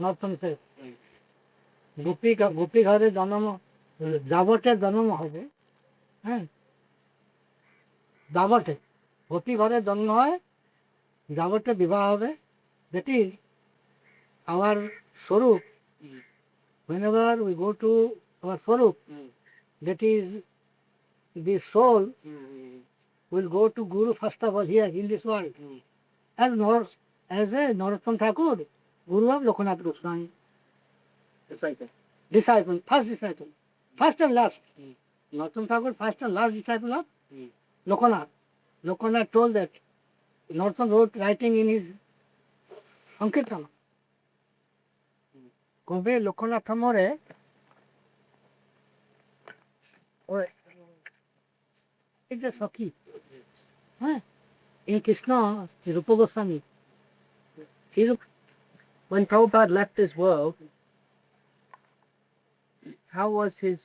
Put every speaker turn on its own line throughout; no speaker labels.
নর্থনতে গোপী ঘরে জন্ম, যাবটের জন্ম হবে। হ্যাঁ, যাবটে গোপী ঘরে জন্ম হয়, যাবটে বিবাহ হবে। দ্যাট ইজ আওয়ার স্বরূপ। Whenever we go to our Swarup, that is the soul will go to Guru first of all here in this world. As a Narottam Thakur, Guru of Lokanath Goswami. Disciple, first and last. Narottam Thakur, first and last disciple of Lokanath. Lokanath told that Narottam wrote writing in his Sankirtana. কবে লোকনাথ মরে এই যে সখী, হ্যাঁ, এই কৃষ্ণ রূপ Goswami,
When Prabhupada left this world, how was his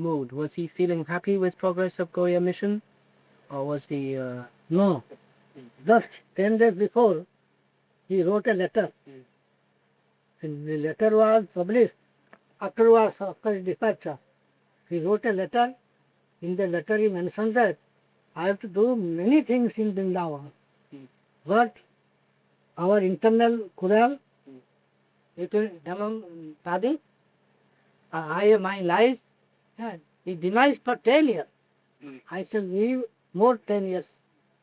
mood? Was he feeling happy with progress of Goya mission? Or was he...
no, just 10 days before he wrote a letter. And the letter was published afterwards after his departure. He wrote a letter. In the letter he mentioned that I have to do many things in Vrindavan, but our internal Kural, it will Dhamam Tadi, my lies, he denies for 10 years. I shall live more 10 years,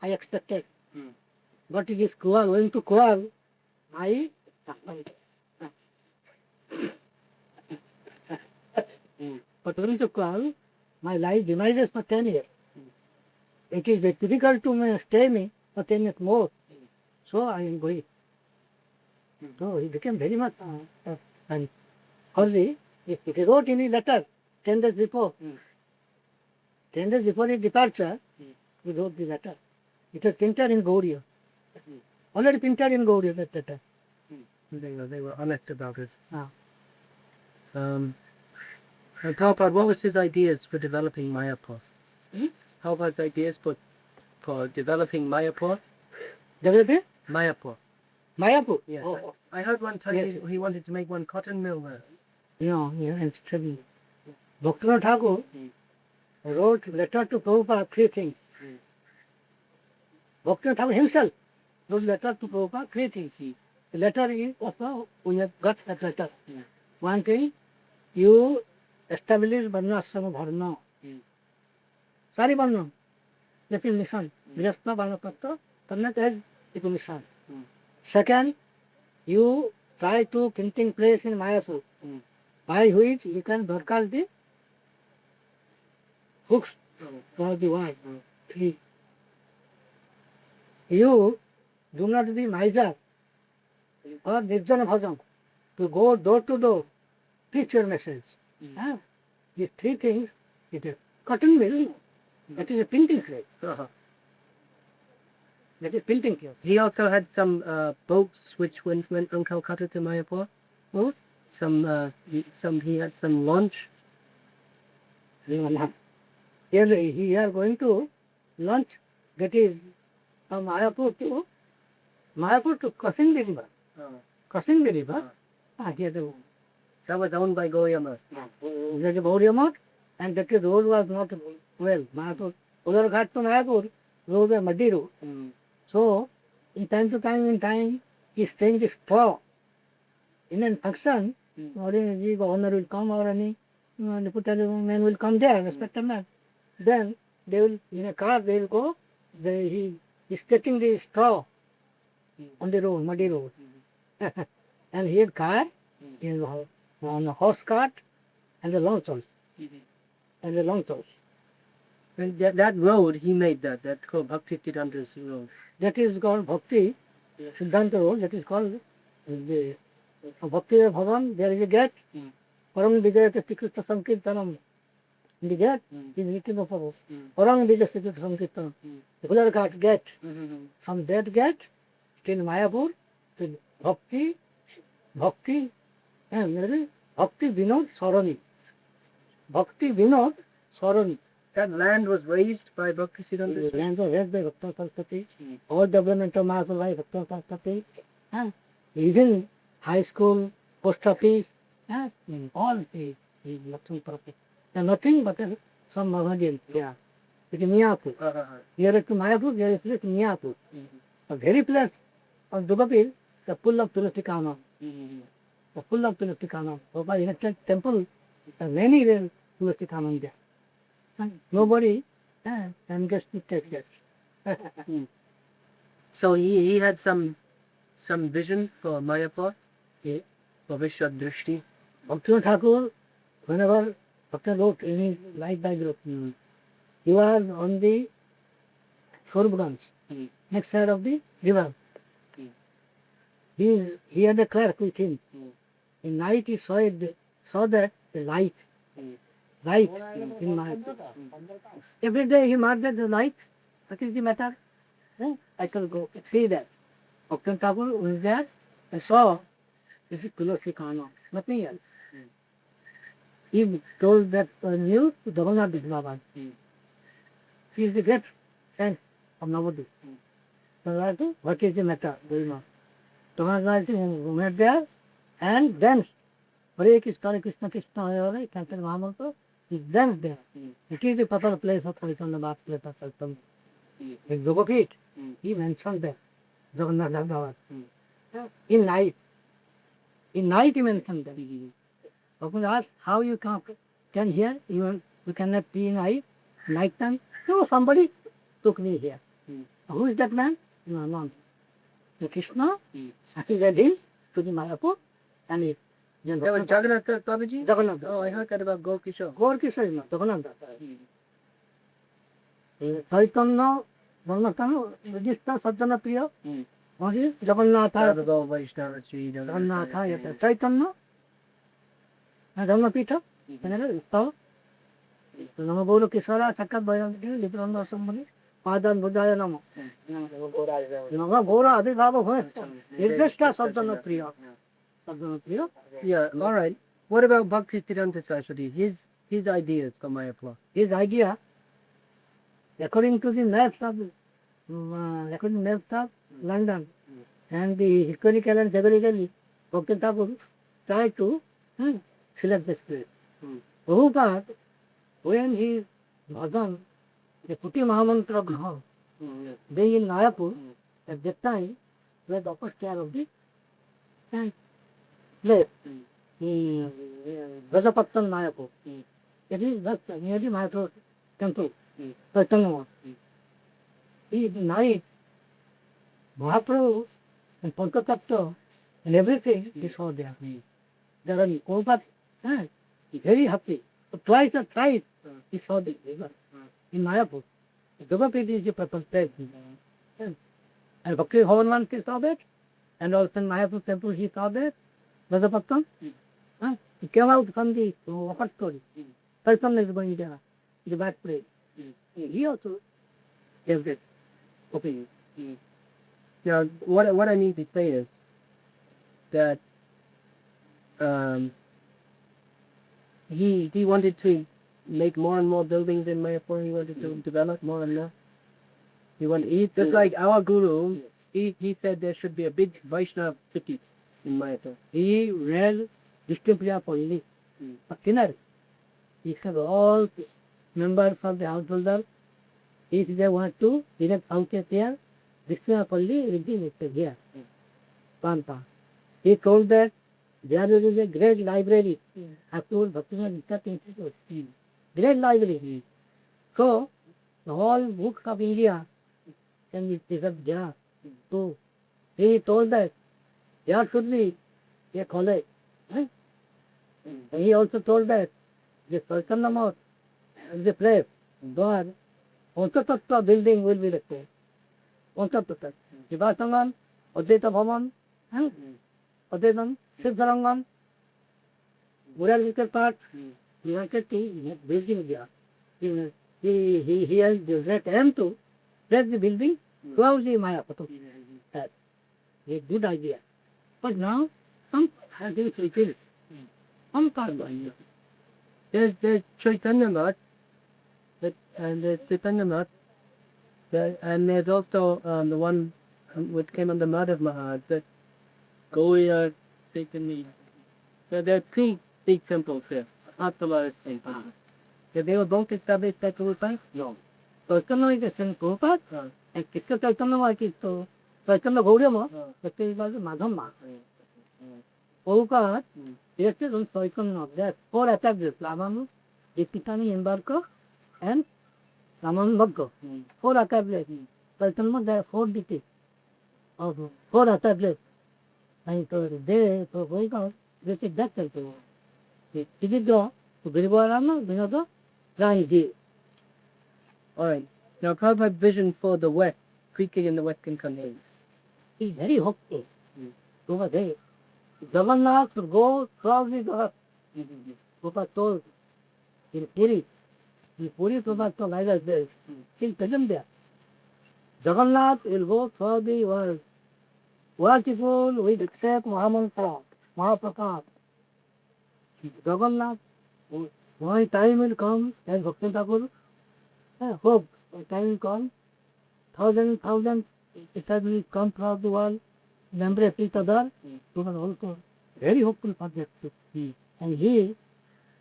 I expected. But it is Kural, going to Kural, but when to Kural, my life denies for 10 years. It is difficult to stay me for 10 years more. So I am going. So he became very much and only he wrote in his letter 10 days before. 10 days before his departure, he wrote the letter. It was printed in Gaudiya. Already printed in Gaudiya that letter.
They were honest about it.
And Prabhupada, what was his ideas for developing Mayapur? How was ideas for developing Mayapur?
Developing?
Mayapur.
Mayapur?
Yes.
Oh.
I heard one time
Yes.
he wanted to make one cotton mill there.
Yeah, and study. Bhaktivinoda Thakur wrote letter to Prabhupada, 3 things. Bhaktivinoda Thakur himself wrote letter to Prabhupada, 3 things. The letter is also, we have got that letter. One thing, you establish Varnashrama Dharma. Sari Varna, that is mission. Grihastha Varnapatra, Tanat is mission. Second, you try to printing place in Mayasur, by which you can broadcast the books for the world. Three, you do not be miser or nirjana bhajan, to go door to door, preach your message. These 3 things, it is cotton mill, that is a printing place. That is printing place.
He also had some boats which went from Calcutta to Mayapur. He had some launch.
Here he are going to launch, that is from Mayapur to crossing the river. Crossing the river, here the
That was owned by Gauriamar.
there's a Gauriamar, and that road was not well. Mayapur, Udarghat to Mayapur, road was muddy road. So, in time, he staying this straw. In a function, or the governor will come or any deputy man will come there, respected man. Then they will, in a car, they will go, he is taking the straw on the road, muddy road. And here car is on a horse cart and a long toll.
And that road, he made that called Bhakti Siddhanta's road.
That is called Bhakti Siddhanta Road. That is called the Bhakti Bhavan. There is a gate. Param Vijayate Tikrita Sankirtanam. In the gate is written of Param Vijayate Tikrita Sankirtanam. The Udarghat gate. From that gate till Mayapur, till Bhakti, and Bhakti Vinod Sarani. Bhakti Vinod Sarani.
That land was raised by Bhakti Siddhanta.
The lands are raised by Bhakta Saraswati. All development of Mahasabhai Bhakta Saraswati. Even high school, post office, all he Lakshman Prabhu. They're nothing but some Mahajan. Yeah. It's Miyatu. Here is Mayapur, here is Miyatu. A very place on Dugapil, the pull of Tulatikana. The pull of Tulatikana. Over in a temple, there are many Tulatikana there. And nobody can just take that.
So he had some vision for Mayapur,
Yeah.
Bhavishya Drishti.
Bhaktivinoda Thakur, whenever Bhakta wrote any life biography, you are on the Korbganj, next side of the river. He had a clerk with him. In night he saw that the light in my. Every day he marked the light. What is the matter? I can go pay that. Bhaktivinoda Thakur was there. I saw this is Tulasi Khana, nothing else. He told that news to Jagannath Baba. He is the great saint of Navadvip. So what is the matter? Jagannath went there and danced. Hare Krishna, Krishna Krishna, Hare Chanted Mahamantra. He danced there. It is the proper place of Paritana Bhakti. In Yogapit, he mentioned that Jagannath Baba. In night he mentioned that. Bhakti asked, how you can hear? You cannot be in night time? No, somebody took me here. Who is that man? No. Krishna, he led him to the Mayapur and he.
That was Jagannath Babaji?
Jagannath.
Oh, I heard that about Gaur Kishore.
Gaur Kishore is not Jagannath. Chaitanya, Jagannath, Vijita, Sadhana Priya, वही Jagannath
Gaur Vaishnava Sri
Jagannath चैतन्य धर्मपीठ तव नम गौर किशोरा सकत भयंती लिपिरंद संबंधी पादन बुद्धाय नमो नम गौर आदिभाव हुए निर्दिष्ट सदन प्रिय
Yeah, all right. What about Bhakti Siddhanta Saraswati? His idea for Mayapur.
his idea according to the map of London and the historical and geographically Bhakti Thakur tried to select this place. Prabhupada, when he bhajan, the Puti Mahamantra Bhavan, being in Mayapur, at that time, we had offered care of the and place. The Rajapattan Mayapur. It is that near the Mayapur temple, Chaitanya. In night, Mahaprabhu and Pankatattva and everything, they saw there. There are Prabhupada very happy. So twice the time he saw the river in Mayapur. Dugapit is the purple place. And Bhakti Bhavan he saw that. And also in Mayapur temple he saw that. Rajapattan. He came out from the Wapattori. Person is going there. The bad place. He also has that opinion.
Now, what I need to say is that he wanted to make more and more buildings in Mayapur. He wanted to develop more and more. He wanted
Just like our guru, he said there should be a big Vaishnava city in Mayapur.
He read Vishnu for Ili. But dinner, he have all members of the householder. If they want to direct out there, Vishnu Palli reading it here. Panta. He told that there is a great library. I told Bhaktivinoda Institute. Great library. So, the whole book of India can be preserved there. So, he told that there should be a college. Right? He also told that the Sarsanamot is a place where Ontatattva building will be required. Ontatattva. Jivatangan, Advaita Bhavan, Advaitan, Siddharangan, Mural Vicar Part, he wanted to building there. He has the right aim to place the building throughout the Mayapur. That's a good idea. But now, some have given it. Some can't buy it.
there's Chaitanya Math, and there's Chaitanya Math, and there's also the one which came under Madhav Maharaj, that Goya taken me. There are three big temples there. Not the largest temple.
They were both established at Prabhupada?
No.
Chaitanya is the same Prabhupada?
Uh,
And Kika Chaitanya was it to Chaitanya Gauriyama?
uh,
But he was Madhamma.
uh,
Prabhupada
mm,
directed on Chaitanya. There are four attacks: Ramanu, Dipitani Embarker, and Raman Bhagga.
mm,
Four attacks.
mm.
Chaitanya, there are four deities of four attacks. And they, Prabhupada, visit that temple. He did go to Girivarama, Vinada, Rai did.
Alright. Now Prabhupada vision for the wet, creaking in the wet Canyon.
He's very hopeful
Mm.
over there. Jagannath to go probably the Prabhupada told in Puri. In Puri, Prabhupada told like that. He'll tell them there. Jagannath will go probably was worshipful with the step Mahamantra, Mahaprakash. Jagannath, my time will come, as Bhakti Thakur, I hope time will come. Thousands, it has will come throughout the world, member each other, we were also very hopeful for that to be. And he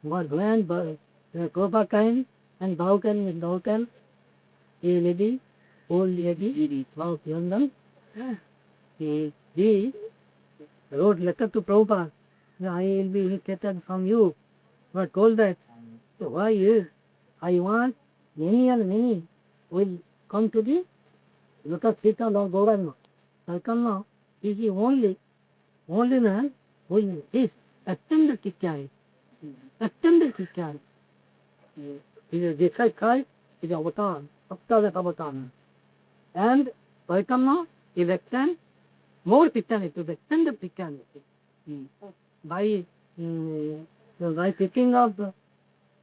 was joined by Gopakain and Daukan, a lady, old lady, now Yandan. He wrote letter to Prabhupada. I will be educated from you. But told that why you? I want many and many will come to the lotus feet of Gauranga. Chaitanya is the only man who is attended to carry. Attended to carry. He is a Dekai is avatar, avatar avatar. And Chaitanya is extend more Christianity to the extended Christianity. By picking up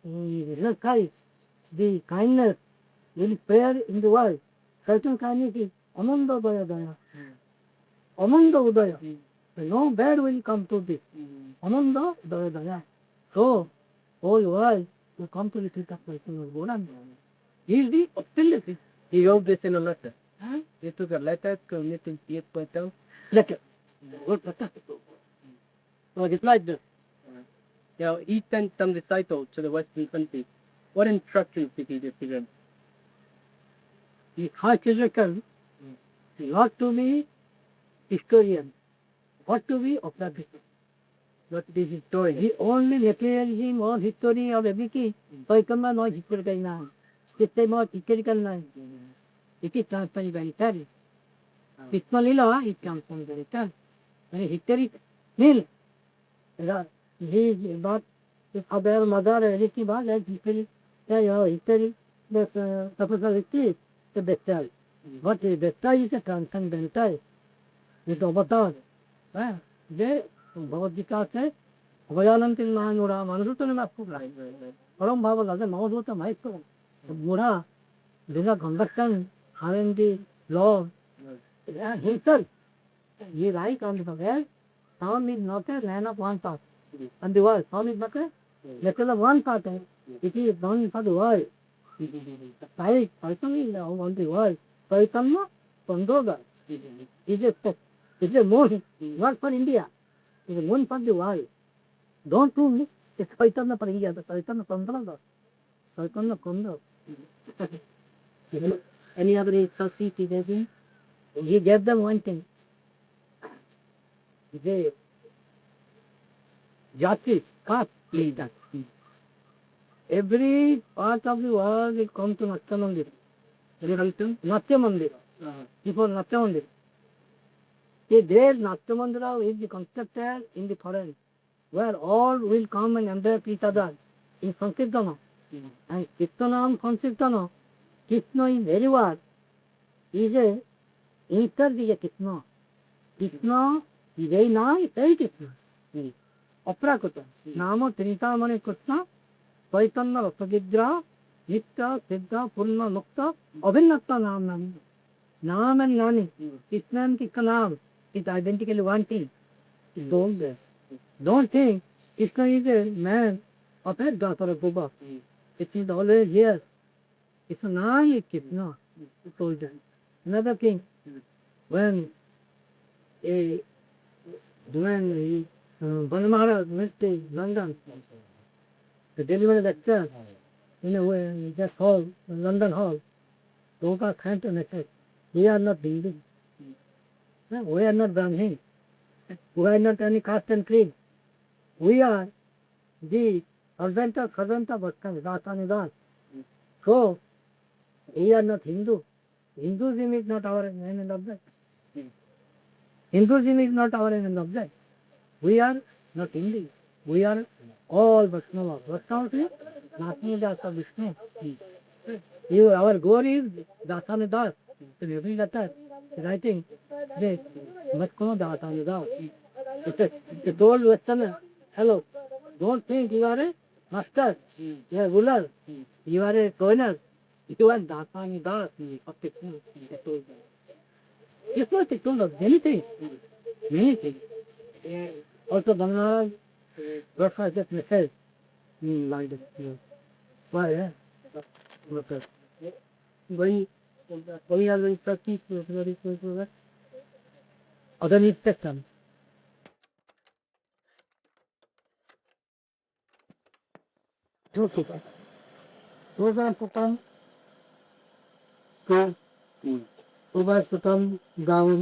the kindness will prayer in the world. Certain kindness is Ananda Daya. Ananda Udaya. No bad will come to this. Ananda Daya. So, whole world will come to the feet of Chaitanya Gauranga. He is the authority.
He wrote this in a letter. He took a letter committing Pietro.
Letter. What letter? So it's like this.
Now, he sent some disciples to the Western country. What instructions did he give to them?
The hierarchical, not to be historian, but to be observant. Not the historian. He only materialism or history of everything. Chaitanya not historical now. System not historical now. It is transferred by history. Krishna Lila is transferred by history. When history nil. He is not if other mother anything was like history. History that tapasaviti the better. But the better is a transcendental with avatar. They Bhagavad Gita says, Vayanantil Manura Manrutan Mapura. Param Baba doesn't know what a micro. Mura, Dina conductan, R&D, law. Hater. He like on the well. Tom is not a land of one thought. And the world, Tom is not a little of one thought. It is done for the world. I personally on the world. Chaitanya Pandoga is a more not for India. It is one for the world. Don't do it. Chaitanya Pariya, the Chaitanya Pandra. Chaitanya Kunda. Any other Chasi gave him? He gave them one thing. They Jati, path, leader. Every part of the world will come to Natya Mandir. Natya Mandir. Before Natya Mandir. There Natya Mandira is the constructed in the forest, where all will come and embrace each other in Sankirtana. And Kirtanam Sankirtana, Kitna is very word. Is a ether is a Kitna. Kitna is a nine, eight Kitnas. Aprakuta. Nama Trinita Mani Kutna. Chaitanya Rapagidra, Nitya, Siddha, Purna, Mukta, Abhinnatta Nam. Nam and Nani. Kitna and Kitna is identically one thing. Don't this. Don't think Krishna is a man of a daughter of Buddha. It is always here. It's not a Kitna. Told them. Another thing, when he
Banu Maharaj missed the London. The delivery lecture in a way, this hall, London hall, those are connected. We are not building. We are not Brahmin. We are not any caste and creed. We are the Advanta Karvanta Bhakkam Ratanidan. So, we are not Hindu. Hinduism is not our aim and object. Hinduism is not our aim and object. We are not Indian. We are all Vaishnava. Vaishnava is Natni Dasa Vishnu. Our goal is Dasanidar. In every letter, writing, they Matko Dasanidar. It told Western, hello, don't think you are a master, you are a ruler, you are a governor. You are Dasanidar. It's not a tool of anything. Many things. Also, Bangla, God first that message. Like that. Why, yeah? वही आ गई प्रति अदनित्यतम ज्योति रोजापुतम उबासुतम gown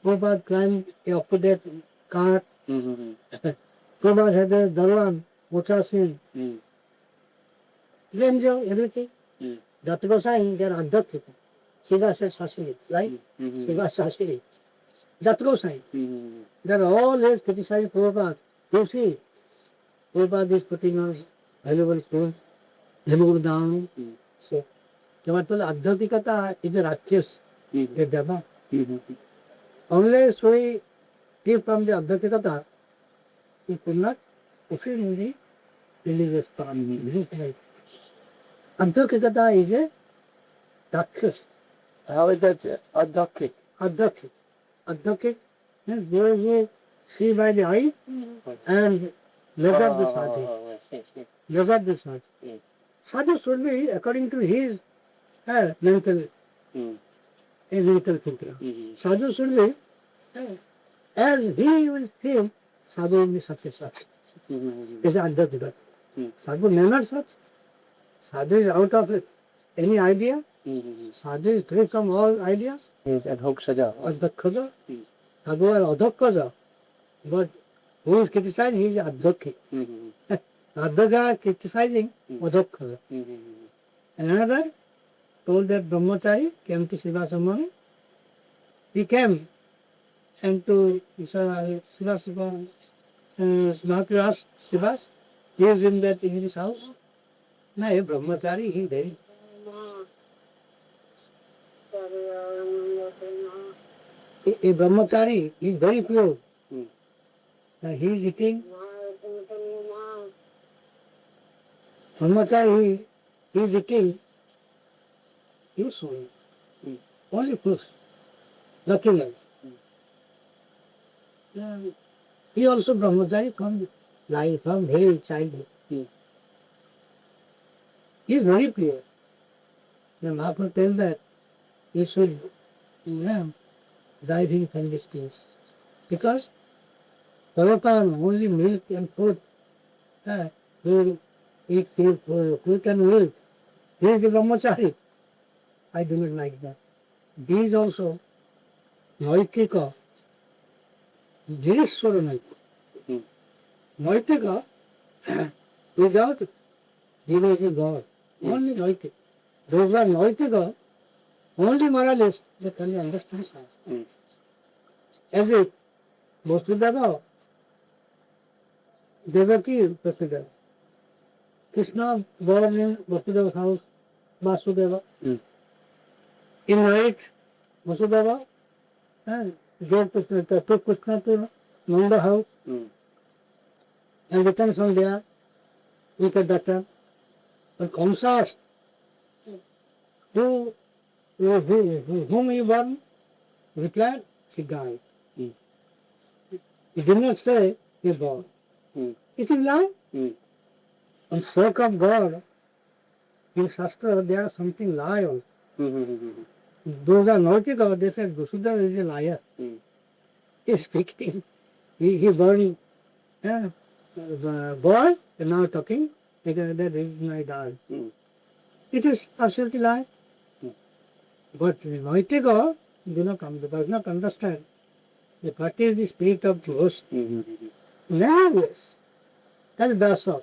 Gobad climb a opposite cart. Gobad had a Darwan, Mutasin, Ranger, everything. That was saying they're adopted. Shiva says Sashiri, right? Shiva Sashiri. That was saying. They're always criticizing Prabhupada. You see, Prabhupada is putting on valuable food, remove down. So, केवल आध्यात्मिकता is a राक्षस, the Dharma. Unless we give from the Adhyatikata, we could not fulfill the religious path. Adhyatikata is a doctor. How is that adoptic? Adoptic. Adoptic means there is a see by the eye and leather the sadhu. Leather the sadhu. Sadhu should be according to his mental filter. Sadhu should be as he will feel, sadhu will be such as such. Is Adhyatika. Sadhu never such. Sadhu is out of any idea. Sadhu is free from all ideas. Is Adhoksaja. Adhoksaja. Sadhu is Adhoksaja. But who is criticized? He is Adhokhi. Adhokha criticizing Adhoksaja. Another told that Brahmachari came to Shiva Samani. He came and to Shiva Samani. Mahatma asked Shivas, he is in that in his house. No, Brahmachari, he did. A Brahmachari is very pure. He is eating. Brahmachari, he is eating. You saw it. Only fruits. Nothing else. He also Brahmachari from life, from very childhood. He is very pure. The Mahaprabhu tells that he should dive in from this place. Because Prabhupada only milk and food. He will eat fruit and milk. He is the Brahmachari. I do not like that. These also, Noitika, Jirishwara Noitika. Noitika without Jiva is God. Only Noitika. Those are Noitika, only moralists, they can understand science. As if Vasudeva, Devaki Vasudeva. Krishna born in Vasudeva's house, Vasudeva. In night, Vasudeva gave took Krishna to Nanda house and returns from there with a daughter. But Kamsa asked, whom he born? Replied, he died. He did not say he born. It is lie. On sake of God, in Shastra there is something lie on. Those are Nautika, they said Vasudeva is a liar. He is speaking he burned the boy and now talking. That is my dad.
Mm.
It is absolutely lie.
Mm.
But Vaitiga does not understand that what is the spirit of ghost. Yes, that's Vyasa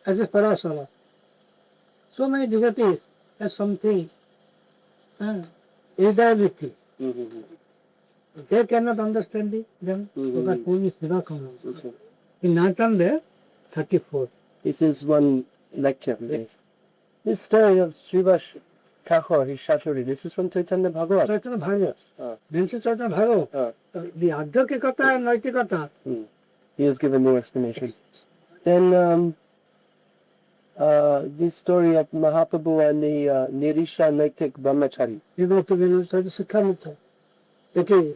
as a Parasara. So many devotees as something ideality. They cannot understand it then because who is Nirakana. In Natande, 34.
This is one lecture. Yes.
This story of Srivas Thakur, his Shaturi, this is from Chaitanya Bhagavat. Chaitanya Bhagavat. This is Chaitanya Bhagavat. The Adhyakikata and Naitikata.
He has given no explanation. Then this story of Mahaprabhu and the Nirisha Naitik Brahmachari.
You go to the Sikhamata. That is,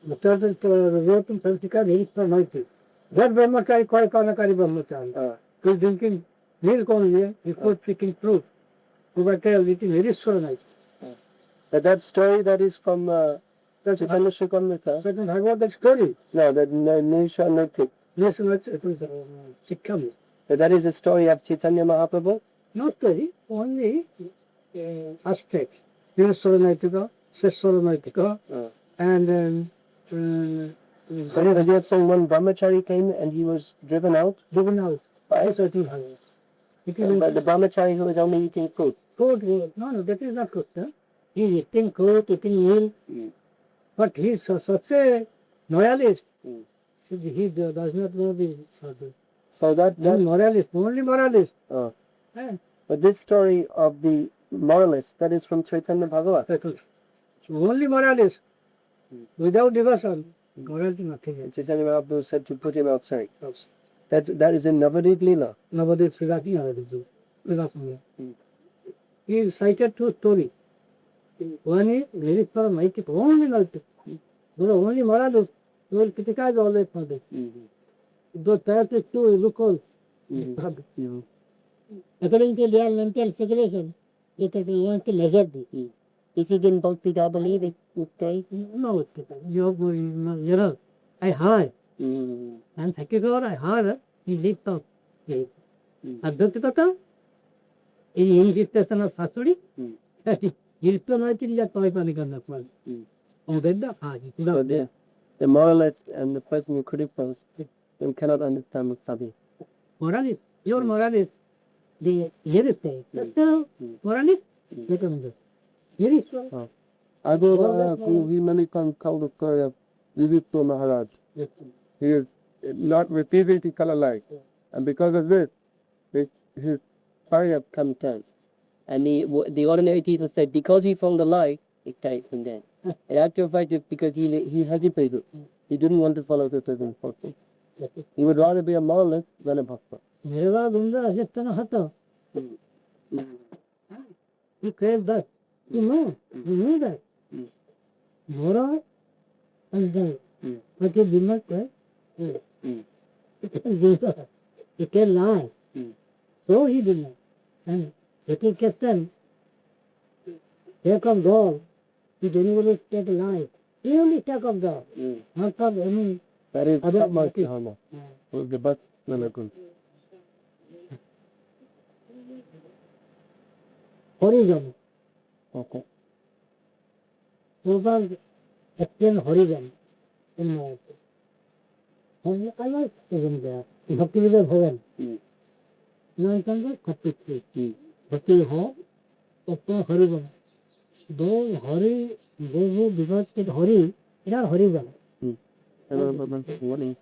Mutard Revotum Praktika Nirita Naitik. That Brahmachari, Koi Kanakari Brahmachari. He's drinking milk only, he was speaking truth. Who were tell it in Nirishwara Night.
But that story that is from Chaitanya Charitamrita.
Chaitanya Bhagavat, that story.
No, that Nirisha Naitik.
Yes, it was Sikham.
But that is a story of Chaitanya Mahaprabhu?
Not story, only aspect. Nirishwara Naitika, Seswara Naitika, and then
But you had saying one brahmachari came and he was driven out?
driven out.
Right?
It is
But the brahmachari who was only eating fruit.
good. No, that is not good. He is eating good, eating ill. But he is such a loyalist. He does not know the.
So that
moralist, only moralist.
but this story of the moralist, that is from Chaitanya Bhagavat.
Only moralist. Without devotion, God has nothing.
Chaitanya Mahaprabhu said to put him outside. That is in Navadvip Leela.
Navadvip Leela. He cited two stories. One is Nirishwara Naitik, only Naitik. Only moralist. He will criticize always for this. Those 32 local. According to their mental situation, it want to measure this. Is it in Bhakti, I believe it would take? No, you know, I heard. And second floor, I heard, he lived out. Adhyakikata, in invitation of Sasuri, he returned to the toy panic. Oh, then
the moralist and the person who criticizes them cannot understand Muksabi.
Moralist, your moralist, the irritate. Moralist, get on the.
Adora Kuhimanikan Kaldakaya Vivito Maharaj. He is not repeating color light. And because of this, his fire comes down.
And the ordinary teacher said, because he found the light, it came from then. In actual fact, it's because he hesitated. He didn't want to follow the certain person. He would rather be a moralist than a bhakta.
He craved that. He knew that. Moral and then, but he did not care. He can lie. So he did not. And taking questions, here comes God. He didn't really take a lie. He only take of God. Not of any
That is
other
not my
motive.
Kihama. With the back, Nanakun.
Horizon.
Okay.
Total explain horizon in my I like isn't there. Bhakti is a heaven. Now you can get Bhakti. Bhakti है तो horizon. Those who devote to Hari, it are horizon.
Warning.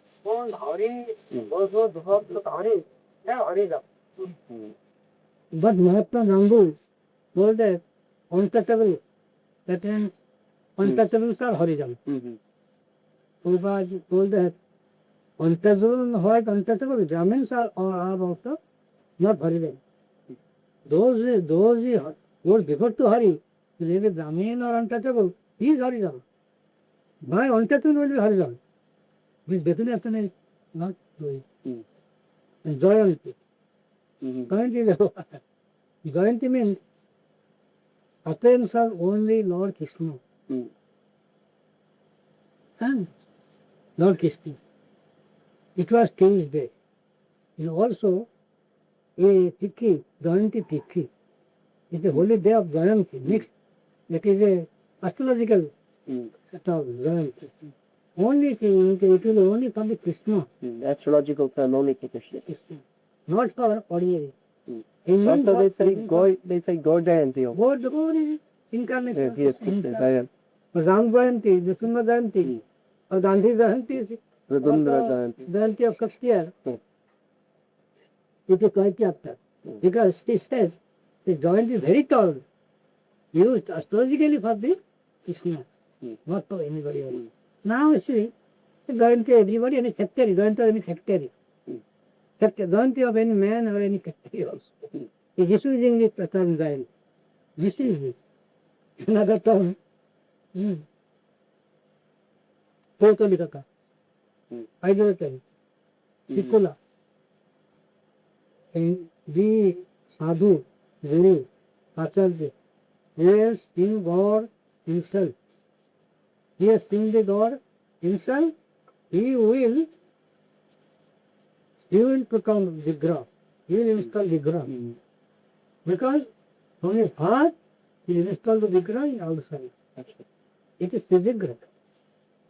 Small Hari, those who devote to Hari, they are horizon. But Mahatma Rambu told that untouchable, that means untouchable are horizon. Prabhupada told that untouchable, Brahmins are about not horizon. Those who devote to Hari, whether Brahmin or untouchable, he is horizon. By untouchable will be horizon. Which Bethunathana is not doing. And Jayanti. Jayanti means attempts are only Lord Krishna.
and Lord Krishna. It was Tuesday. And also a Tithi, Jayanti Tithi. It's the holy day of Jayanti. Next, that is a astrological term, Jayanti. Only saying it will only come with Krishna,
Astrological term only for Krishna.
not for ordinary.
Mm.
Human
Also,
God,
they say God Jayanti.
God, the God is incarnate.
Yes, Jayanti.
Ram Jayanti, Nrsimha Jayanti, और गांधी जयंती is
Radundra Jayanti.
Jayanti of Katyar.
Hmm.
It is quite after. Because it says the joint is very tall, used astrologically for the Krishna, not for anybody else. Now see, the joint everybody any sectary, joint of any sectary. Joint of any man or any sectary also. This is using the term joint. This is another term. Totally kaka. I don't tell. Piccola. And the sadhu, really, Acharya. Yes, sing God himself. Yes, sing the God himself. He will become Vigra. He will install Vigra. Because from his heart, he will install the Vigra outside. It is Sizigra.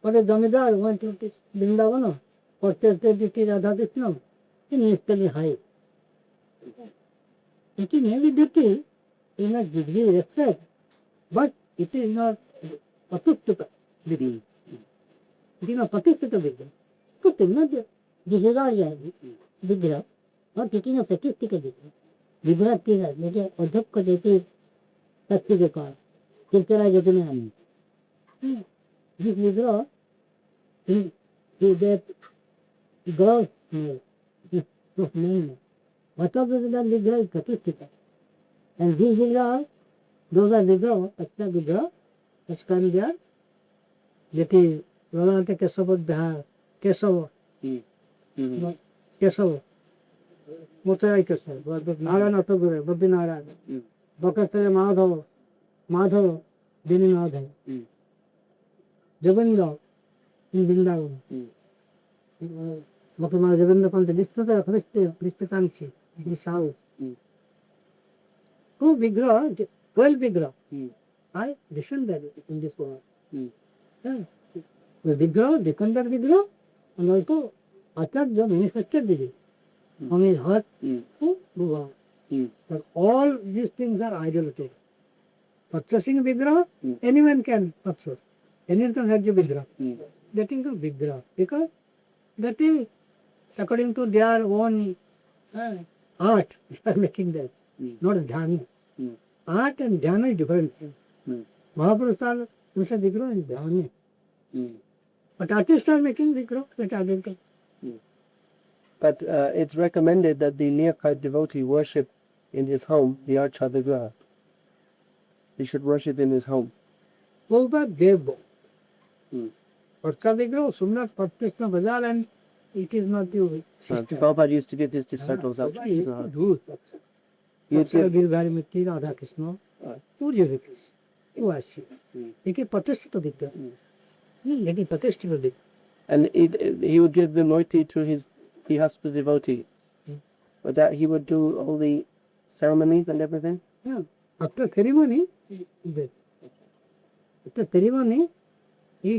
But the Damidar went to Vindavana for 30 Radha Krishna. He installed high. लेकिन ये देखिए ये ना degree respect, but it is not प्रतिष्ठित विधि, it is not प्रतिष्ठित विधि. तो तुमने दिखेगा ये विग्रह और किसी ने प्रतिष्ठित कर दिया विग्रह की है मुझे अध्यक्ष को देती शक्ति के कारण चिंतला जितने हमें जिस विग्रह कि that God नहीं मतलब विग्रह is प्रतिष्ठित. And this vigrah, those are vigrah, Ashta vigrah, Ashkandya, that is Radhante Kesavadha, Kesava, Kesava, Mutrai Kesava, Narayana Tagore, Babi Narayana, Bhakataya Madhava, Madhava, Dini Madhava, Jagannath, in Vrindavan. Bhakama Jagannath Panta Littata Kristanchi, this how. Two vigrah, 12 vigrah. I listen that in the Quran. The vigrah, Dekandar vigrah, and also Acharya manufactured it from his heart to Bhuvan. But all these things are idolatrous. Purchasing vigrah, anyone can purchase. Anyone can have the vigrah. That is the vigrah. Because that is according to their own art, they are making that. Not dhyana. Art and dhyana is different. Mahapurush Tal, Mr. Vigrah is dhyana. But artists are making vigrah that are vigrah.
But it's recommended that the near-kite devotee worship in his home the Archa Vigraha.
He should worship in his home.
All the Devo. Archa Vigrah, Sumna Pratyekna Bazar, and it is not the
Prabhupada used to give his disciples out.
Archa Girdhari मिट्टी राधा कृष्ण पूज्य विग्रह वो ऐसी लेकिन प्रतिष्ठित दिखता नहीं लेकिन प्रतिष्ठित दिखता.
And he would give the moiety to his Hasta devotee. But that he would do all the ceremonies and everything?
Yeah. After ceremony, he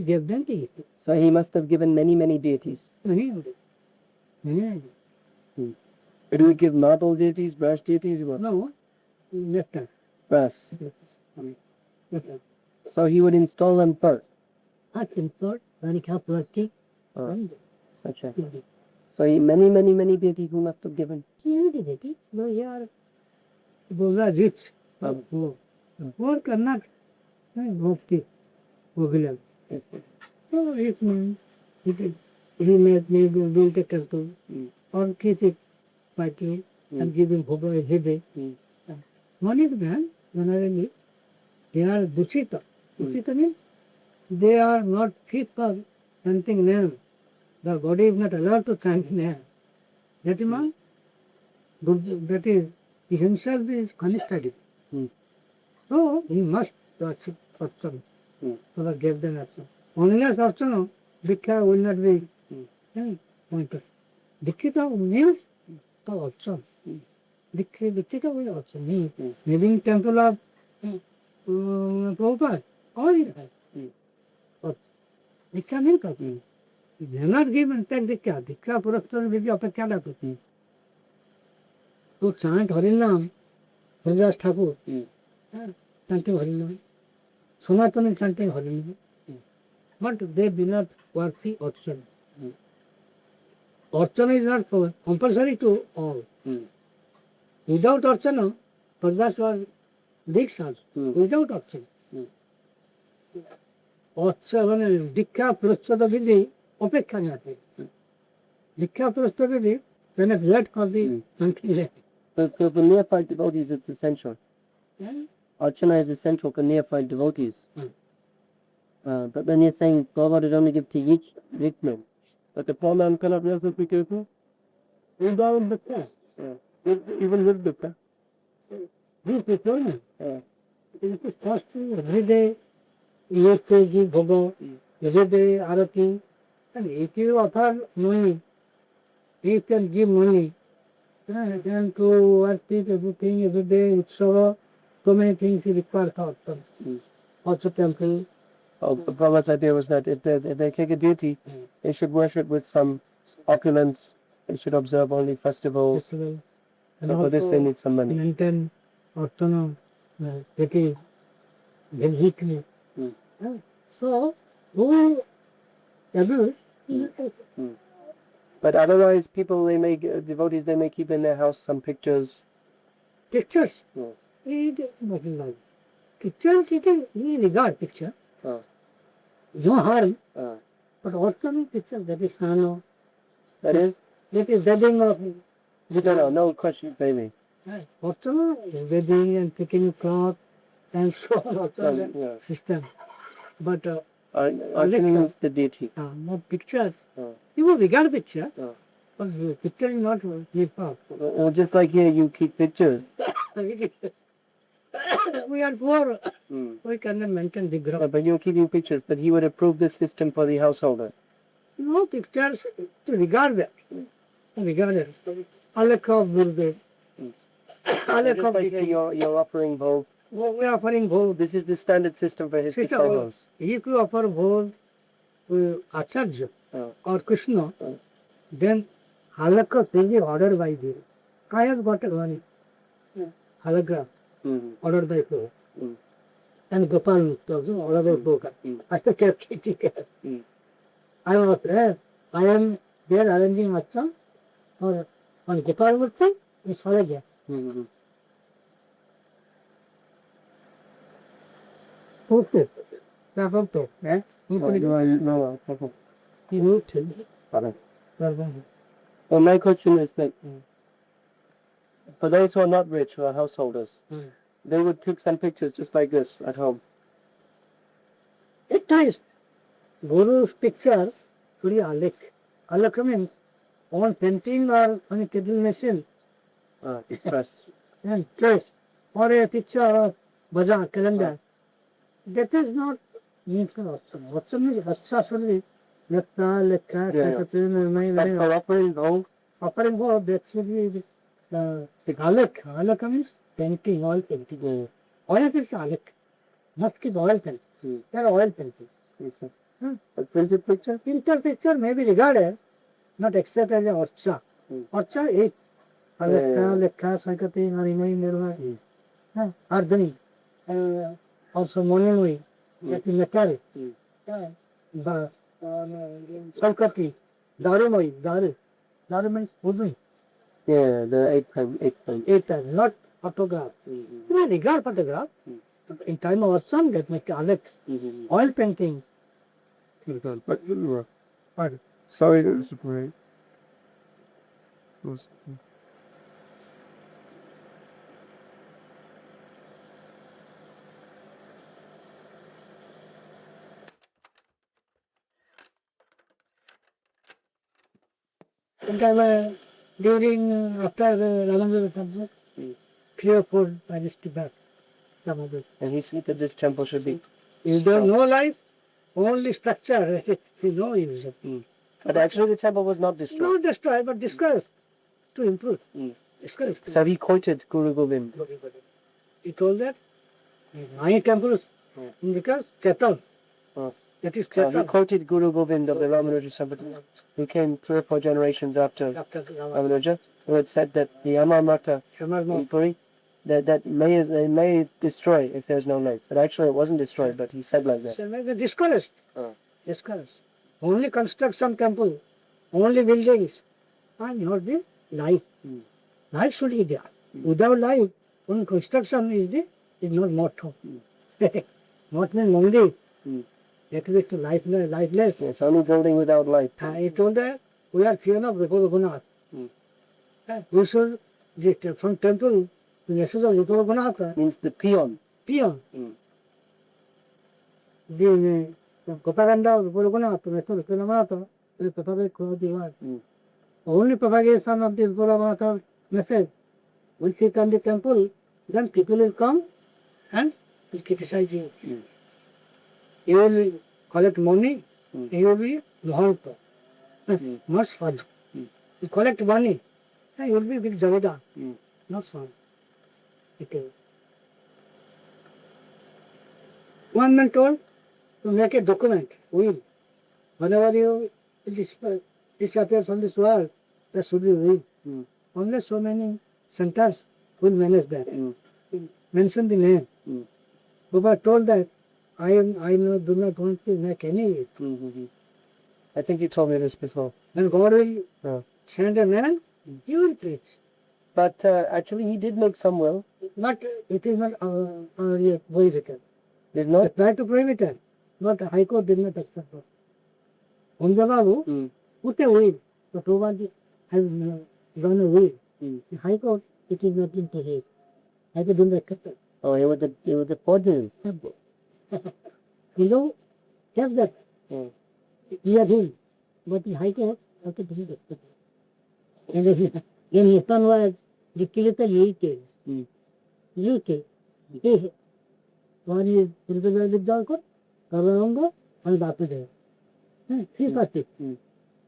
gave them to it.
So he must have given many deities.
नहीं
Did he give model deities, brass deities? What?
no left hand.
Brass.
So he would install them first.
Hot and cold, very calculating.
Such a. So he many deities who must have given.
You did it. It's no यार बोला rich. वो करना नहीं भोगती वो गिला. तो एक minute he made me do the custom or kiss it party and give him bhoga every day. One is then when they are duchita. Duchita means they are not fit for chanting name. The body is not allowed to chant name. That is why that is he himself is constipated. So he must achieve Archana. So that gave them Archana. Unless Archana, Diksha will not be
Mm.
pointed. Dikshita means the option. Dikshita will also mean
Mm.
living temple of
Mm.
Prabhupada. All it has.
Mm.
But Dikshita means that.
Mm.
They are not given ten Dikshita. Dikshita Purasthana Vidya Apekya Lapati. To chant Harinam, Haridas Thakur,
Mm.
chanting Harinam. Sanatana chanting Harinam.
Mm.
But they do not work the Archana.
Mm.
Archana is not compulsory to all.
Mm.
Without Archana, Pradas was Dikshas.
Mm.
Without Archana.
Mm.
Archana, Dikha Prasthana Vidhi, Apekya Jati. Dikha Prasthana Vidhi, when it's that called the something left.
So for neophyte devotees, it's essential. Archana is essential for neophyte devotees.
Mm.
But when you're saying Prabhupada would only give to each rich man, but the poor man cannot reciprocate,
Without the prayer.
even with the prayer.
This is the it is possible every day, you take the bhoga, every day arati, and if you offer money, you can give money. Then to work it, everything every day, it's so many things require thought.
Mm.
Also temple.
Prabhupada's idea was that if they take a deity, they should worship with some opulence, they should observe only festivals.
festival.
So for this they need some money.
Maintain Orthono, take then weekly.
Mm.
So, who abuse
But otherwise, people, devotees, they may keep in their house some pictures.
pictures.
Mm.
It nothing like pictures. It is we regard picture.
Oh.
No harm,
Uh,
but Orthono picture that is nano.
that is?
That is wedding of
No question, baby.
Orthono wedding and picking cloth and so on.
Yeah.
System, but
Archana is the deity.
no pictures.
Oh.
You will regard picture,
Oh.
but picture is not keep up.
Well, just like here, you keep pictures.
We are poor.
Mm.
We cannot maintain the group.
But you're keeping pictures, but he would approve this system for the householder.
No pictures to regard that. Regard it. Alak of Gurudev. Alak
Just
of
like here, you're offering bhog.
We are offering bhog.
This is the standard system for his
Sit
disciples.
If you offer bhog to Acharya or Krishna, then Halakha is ordered by them. Kayas got a money. Halakha ordered by Prabhu. And Gopal Mukta also ordered by Prabhu. I took care. I am there arranging Ashram or on Gopal Mukta is Halakha. Photo. The photo. Right? You put it
No.
you moved to.
Well, my question is that for those who are not rich, who are householders, they would take some pictures just like this at home.
At times, Guru's pictures to be Alak. Alak means on painting or on a table machine
Yes.
and trace or a picture of bazaar calendar. That is not what is Acha Suri. Yatta, Lekka, Sakapin, offering home, that should be the Alak. Alak means painting, oil painting. Oil is Alak, not kid oil painting. They are oil painting.
Yes, sir. But where's the picture?
Picture may be regarded, not except as a Orcha. Orcha is Alakka, Lekka, Sakati, Harimai, Nirvati. Ardhani. Also Monimui, that is Nakari. Kalkati, Darumai, Darumai, Uzui.
Yeah, the 8 time.
8 times, not photograph. We regard photograph. In time of Orchan, that make Alak. Oil painting.
But sorry, that's great.
Sometime during, after Ramandra temple, clear food by this Tibet. Ramandra.
And he said that this temple should be.
Is there no life? only structure, no use.
But actually, the temple was not destroyed.
Not destroy, but discuss to improve.
Mm.
Discourage.
So he quoted Guru Gobind.
He told that my temple because cattle.
Oh.
That is
He
cattle.
quoted Guru Gobind of the Ramanuja Sampradaya, who came 3 or 4 generations after Ramanuja, who had said that the Amar Mata in Puri, that may destroy if there's no light. But actually, it wasn't destroyed, but he said like that.
So discouraged.
Oh.
Discouraged. Only construct some temple, only buildings, and not the life.
Mm.
Life should be there. Without life, only construction is not motto. Motto means only. That will be lifeless.
It's only building without light.
I told that we are fear of Raghunath. We should from temple to the Yeshua of Raghunath.
Means the peon.
Peon.
Mm.
The propaganda of Raghunath, the method of Raghunath, is the topic of the word. Only propagation of this Raghunath message. Once you come to the temple, then people will come and will criticize you. You will collect money, you will be Maharpa. Not Sadhu. You collect money, you will be big Javada. Not Sadhu. Okay. One man told to make a document, will. Whenever you disappear from this world, there should be will. Only so many centers will manage that. Mention the name. Baba told that I do not want to make any.
I think you told me this before.
When God will send a man, he will preach.
But actually, he did make some will.
Not, it is not prohibited.
Did
They
not?
try to prohibit it, but the High Court did not accept it. Babu put a will, but Prabhupada has done a will. The High Court, it is not into his. High Court did not accept it.
Oh, it was the forgery.
You know, just that.
Mm.
He had him, but the High Court, okay, he did it. And if in Japan was the Kilita Yeekes. Yeeke. One is Tilpila Libjalko, Kalango, and Bapide. This is Pati.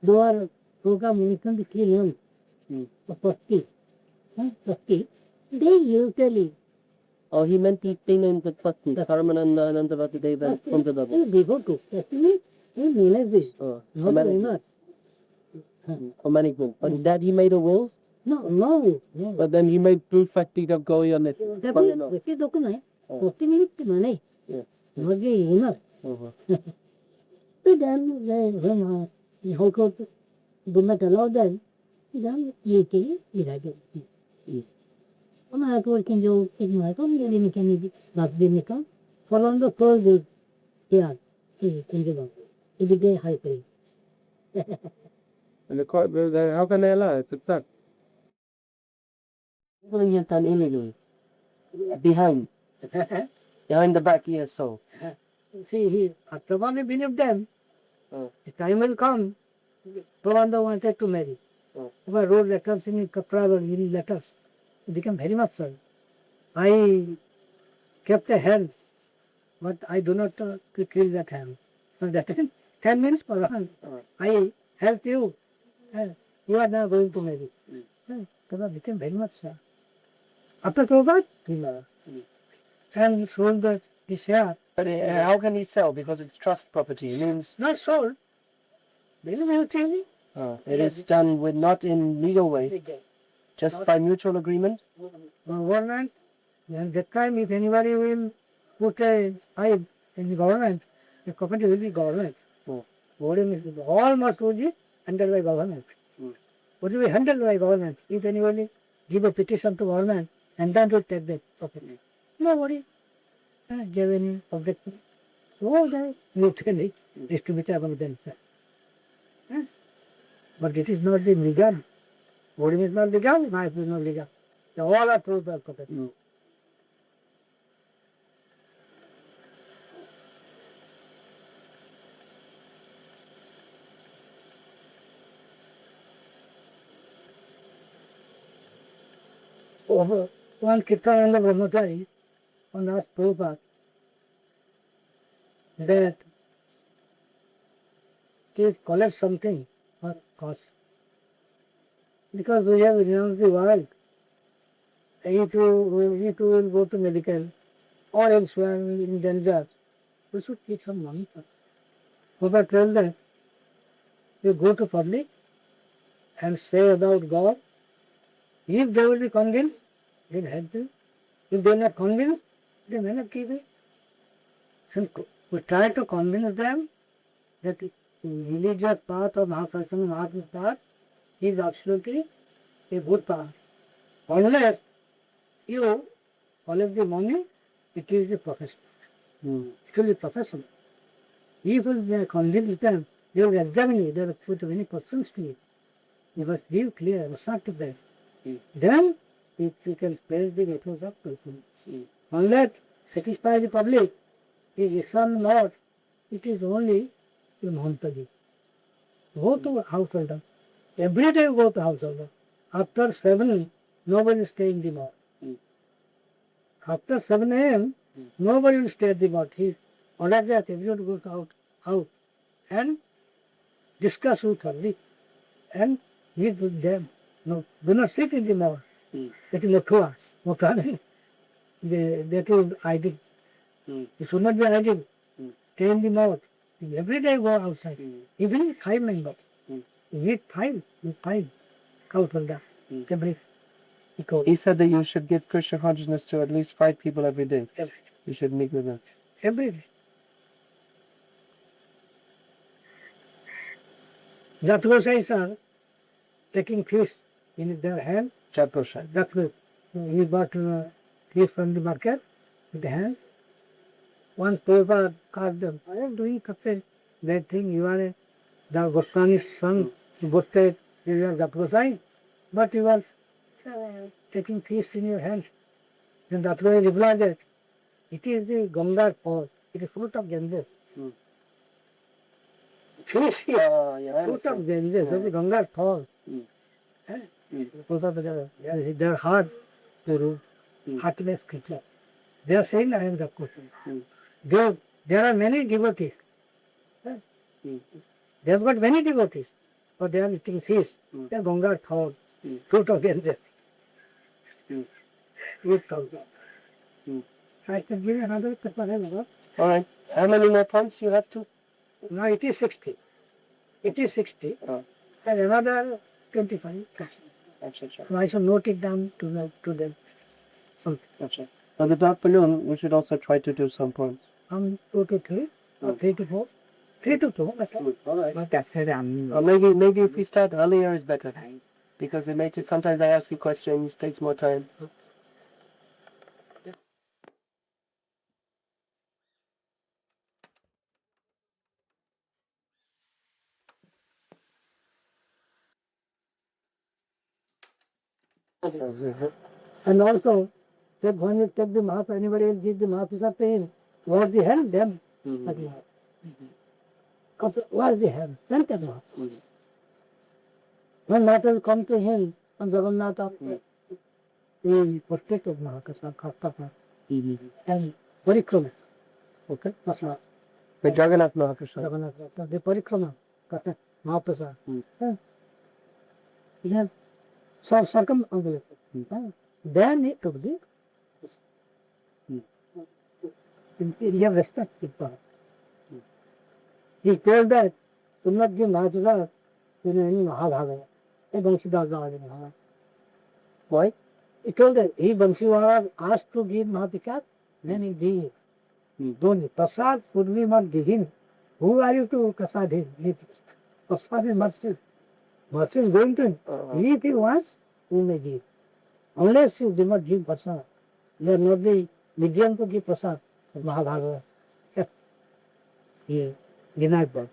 They are program Unikan to kill him. Patti. Patti. They usually.
Oh, he meant eating in the Patti. Paramananda Nandavati Deva Kundadabu.
Before cook. He realized this.
Oh,
Not very much.
for management. But that he made a will?
No.
But then he made proof factory of going on it.
Tapi doku nahi. 40 minutes nahi.
Yeah.
Not enough. But then when the High Court did not allow that, he said, ये के लिए मिला के हमारा court के जो एक हुआ तो मेरे में कहने की बात देने का फॉलोइंग द टोल दे यार ये इनके बात ये भी हाई पे
And the court, how can they allow it? It's exact.
Behind the back, yes, so.
see he after one believe them the time will come Pavanda wanted to marry but wrote letters in Kapra or letters it became very much sad. I kept a hand but I do not kill that hand. So that is 10 minutes per hand. I help you. You are now going to marry. That became very much sad. After Tobat, and sold the share.
But how can he sell? Because it's trust property. It means
Not sold. They don't have training.
it is done with not in legal way, just by mutual agreement.
Government, and that time if anybody will put a eye in the government, the property will be government. What do you mean? All must be handled by government. What will be handled by government? If anybody give a petition to government and then to take the property. Nobody give any objection. All the mutually distributed among themselves. But it is not the legal. Voting is not legal, life is not legal. They all are through the property. Over one Kirtan on the Brahmatai, on that Prabhupada, that
to collect something for cost. Because we have renounced the world. He too will go to medical or elsewhere in danger. We should keep some money. But tell them, you go to public and say about God. If they will be convinced, they'll help you. If they are not convinced, they may not give it. So we try to convince them that religious path or Mahaprasad path is absolutely a good path. Unless you collect the money, it is the profession. Actually profession. If they are convinced them, they will examine it, they will put many questions to it. You must give clear answer to them. Then you can praise the virtues of person. Unless satisfy the public, is Islam not, it is only a Mohantaji. Go to householder. Every day go to householder. After 7, nobody will stay in the mosque. After 7 a.m., nobody will stay at the mosque. He ordered that everyone go out and discuss with her and eat with them. No, do not sit in the mosque. That is Mathua. Mathua, that is ideal. It should not be ideal. Stay in the mosque. Every day go outside. Even 5 members. With 5, householder. Every equal.
He said that you should give Krishna consciousness to at least 5 people every day. You should meet with them.
Every day. Jatrosais are taking fish in their hand.
Chatrosai.
He bought fish from the market with the hand. One paper card them. I am doing something. They think you are the Gotani son, Gotte, you are Jatrosai, but you are taking fish in your hand. Then Jatrosai replied that it is the Ganga fall. It is fruit of Ganges. Fruit of Ganges, the Ganga fall. They are hard to rule, heartless creature. They are saying I am the Guru. There are many devotees. They have got many devotees, but they are eating fish. They are Ganga fall, fruit of Ganges. Fruit of Ganges. I can give another couple.
Alright. How many more points you have to?
Now it is 60. It is 60. And another 25. So I shall note it down to them.
For the afternoon, we should also try to do some points.
2 to 3, or 3 to 4. 3 to 2. That's all. But I said
Or maybe if we start earlier is better. Because it makes it, sometimes I ask you questions, it takes more time.
And also, that when you take the mouth, anybody else give the mouth is a pain. What the hell? Them. Because what's the hell? Scented mouth. When matters come to him, on Jagannath, he protected Mahaprasad. And Parikrama. Okay?
With Jagannath Mahaprasad.
Jagannath, the Parikrama, Mahaprasad. He had circumambulate. Then he took the imperial respect people. He told that, do not give Mahaprasad to any Mahabhagavata. A Banshidar. Why? He told that he Banshidar asked to give Mahaprasad, then he gave. Don't Prasad could we not give him. Who are you to Prasad him? Prasad is merchant. Merchant going to him. If he wants, you may give. Unless you do not give Prasad, you are not the medium to give Prasad. Mahabharata. He denied that.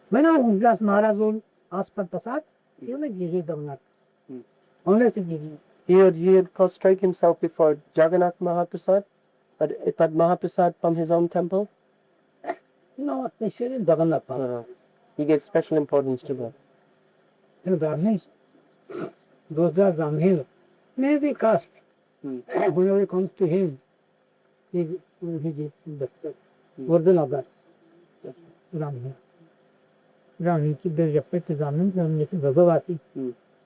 When Vyas Maharaj will ask for Prasad, you may give them not. Unless you give.
He had prostrate himself before Jagannath Mahaprasad, but Mahaprasad from his own temple?
No, necessarily Jagannath.
He gets special importance to that.
And Brahmins, those are Brahmins, maybe caste. Whenever it comes to him, he gives the more than of that. Brahmin.
Ranchi the representative Mr. Bhagavati,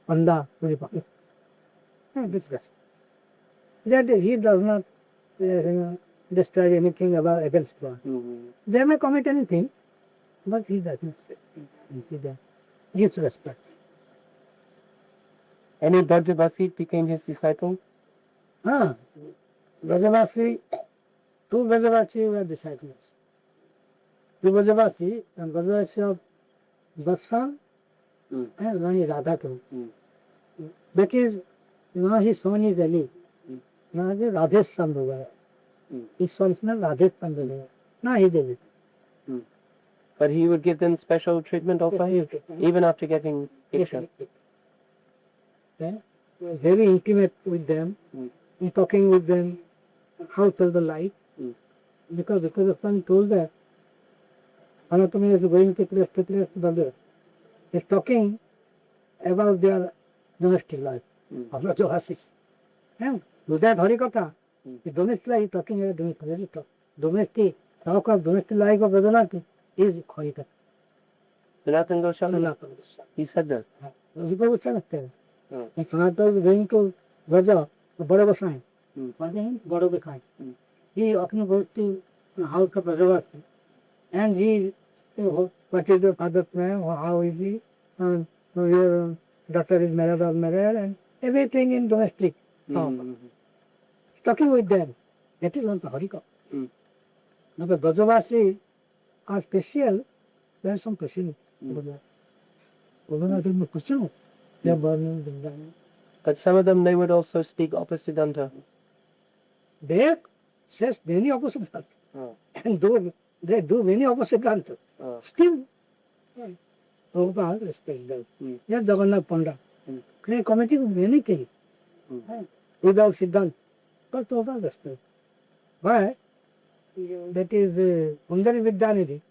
Panda, Puripaki. That he does not destroy anything about against God. They may commit anything, but he doesn't say. He gives respect.
Any Brajavasi became his disciple?
Ah, Brajavasi, two Brajavasi were disciples. Two Brajavasi, and Brajavasi of Bassa and Rani Radha too. Because now his son is Ali. Now the Radhesh son होगा. His son is not Radhesh son होगा. Now he did it.
But he would give them special treatment also, even after getting Diksha.
Very intimate with them, in talking with them, how tell the life. Because the son told that anatomy is going to the is talking about their domestic life. আমরা তো হাসিস হ্যাঁ দুটা ধরি কথা domestic life talking about domestic talk of domestic life of Vedanta is খয়িতা
Sanatana Goswami? He said that.
उसको अच्छा लगता है Sanatana is going to Braja बड़े बसाएं बड़ों के खाएं he often goes to house of Brajavati and he what is the father's name, how is he, your daughter is married or married, and everything in domestic. Talking with them, that is not Harika. Now the Brajavasi are special, there is some question. Question. They are burning them.
But some of them, they would also speak Opasiddhanta.
They says many opposite thoughts. And they do many opposite answers. Still, Prabhupada respects them. Yes, Jagannath Panda. They committing many things without Siddhanta. But Prabhupada respects. Why? That is Sundari Vidyanidhi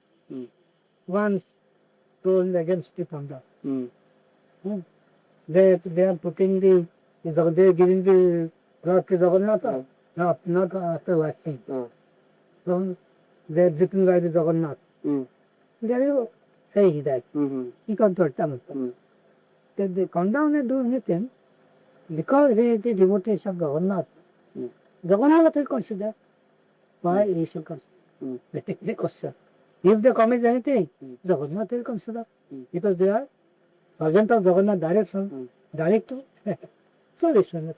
once told against the Panda. They are putting they are giving the rod to Jagannath, not after watching. So they are written by the Jagannath. There you say that. He can't hurt them. That they come down and do anything because he is the devotee of Jagannath. Jagannath will consider why he should consider. That is the question. If they commit anything, Jagannath will consider because they are present of Jagannath direct from direct to so this one.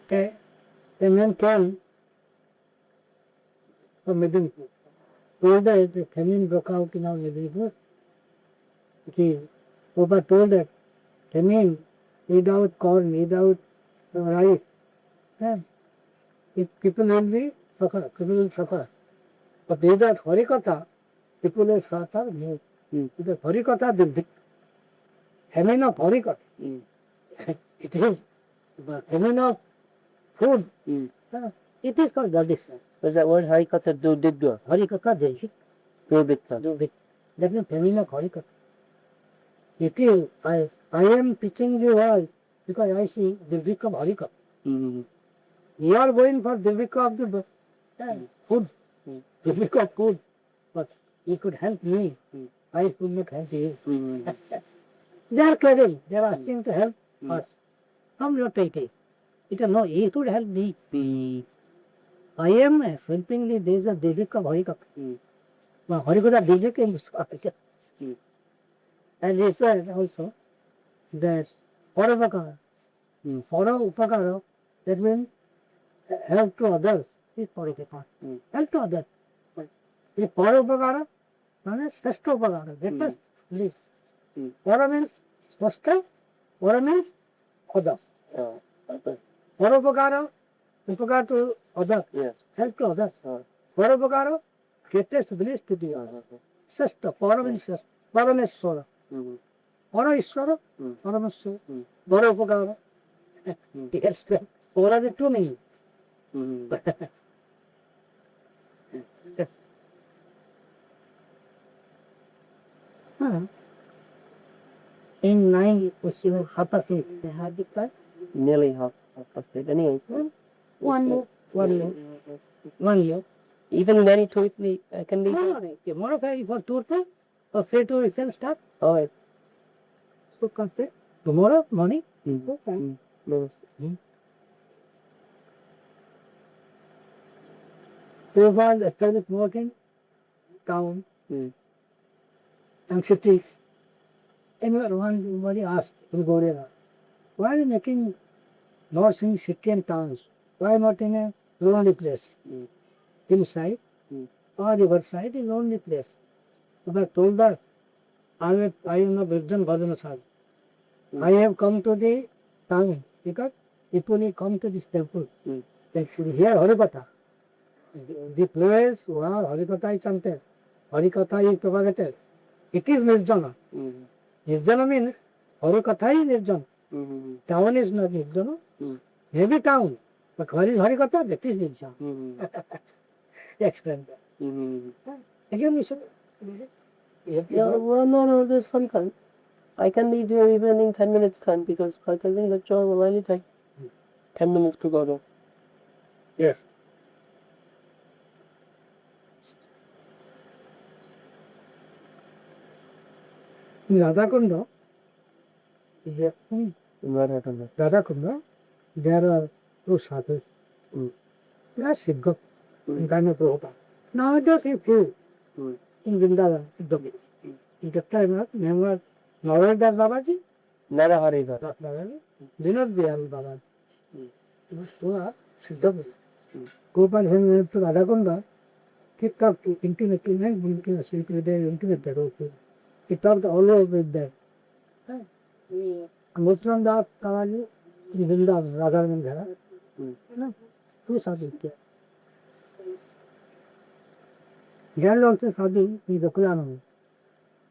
Okay, the man came from Medinpur. Told that the famine broke out in our Medinpur. Okay, Prabhupada told that famine without corn, without rice, if people will be suffer, people will suffer. But without Harikatha, people will suffer. Without Harikatha, the famine of Harikatha. It is the famine of food. It is called addiction.
Was that word Harikatha did do?
Harikatha Deshi. That means famine of Harikatha. It is, I am teaching you all because I see the week of Harikatha. We are going for the week of the food, the week of food, but he could help me. I could not help you. They are crazy. They are asking to help us. From your take. It is no, he could help me. I am helping the days of the week of Harikatha. Harikatha Devik in and he said also that for upakara, that means help to others is Parikata. Help to others. The Parupakara, Srashta Upakara, greatest bliss. Para means Srashta, Para means Khoda. Parupakara, upakara to others, help to others. Parupakara, greatest bliss to the other. Srashta, Para means Srashta, Parameswara. Para Ishvara, Parameswara, Parupakara. Yes, Para the two meanings. Yes. In my Ushio Hapasi, they had the part
nearly half past it. Anyway,
One more. One year.
even many to it, I can be.
Tomorrow for tour, or say to yourself, start.
All right.
So concept. Tomorrow morning.
Mm.
Okay.
Mm. No.
So far, the planet working, town,
Mm.
and city. Everybody asked to go there. Why are you making not in city and towns? Why not in a lonely place?
Mm.
Inside or riverside is lonely place. So I told her, I am a Virgin Bhajanasad. I have come to the town because it will come to this temple.
Mm.
Temple here Harikatha. The place where Harikatha is chanted, Harikatha is propagated. It is Nirjana.
Mm.
Nirjana means Harikatha is Nirjana.
Mm.
Town is not Nirjana.
Mm.
Maybe town, but where is Harikatha? That is Nirjana.
Mm.
Explain that.
Mm.
Again, we should.
Yeah, well, no, there's some time. I can leave here even in 10 minutes time because I think the job will only take 10 minutes to go there.
Yes. In Radhakunda,
What happened?
Radhakunda, there are two sadhus. They are Siddha, in kind of Prabhupada. Now that is true. In Vrindavan, Siddha. In that time, remember Narayana Babaji?
Narahariva.
Vinod Dayal Babaji. Who are Siddha. Gopal when we went to Radhakunda, he talked intimately, intimate there. He talked all over with them. Mutram Das Kawali, Vrindavan, Radharman there. Two sadhus there. There also sadhu is Gokulanand.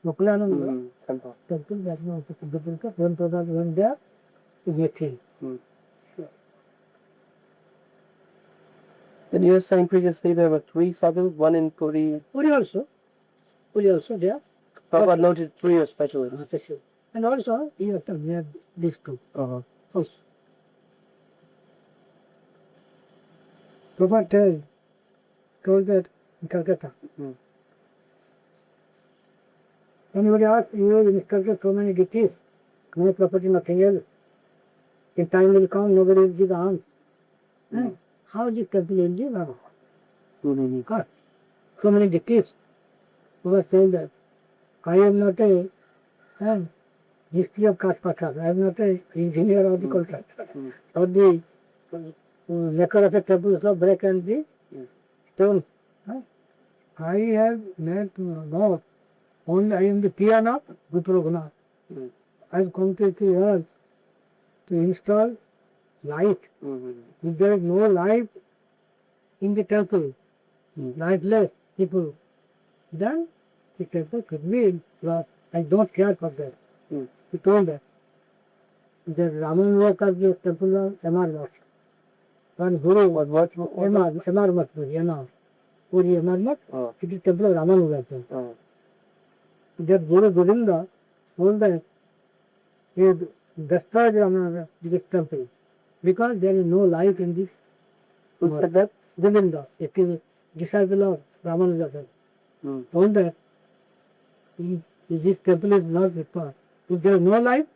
Gokulanand
Temple.
temple, that's not the Buddha, when Prabhupada went there, he met him.
And you were saying previously there were 3 sadhus, one in Puri.
Puri also there.
Prabhupada noted 3 especially.
And also, he was near these two.
Uh-huh.
House. Prabhupada told that in Calcutta. Anybody asked you in Calcutta so many deities? No property, nothing else. In time will come, nobody will give the answer. How is it completely wrong? God. So many deities. Who was saying that I am not a GP of Katpaka. I am not an engineer of the culture. Or the lacquer of the tables of break and the stone. I have made God. Only I am the piano of Guru I have come to the earth to install light. If there is no light in the temple, lightless people, then the temple could be lost. I don't care for that. He told that. The Raman work of the temple of MR lost. One Guru was what? MR Mat, Puri MR Mat, it is temple of Raman was. That Guru Govinda told that he had destroyed the temple because there is no light in the
Who said that?
Govinda, a disciple of Ramanuja. Told that this temple is not destroyed. If there is no light,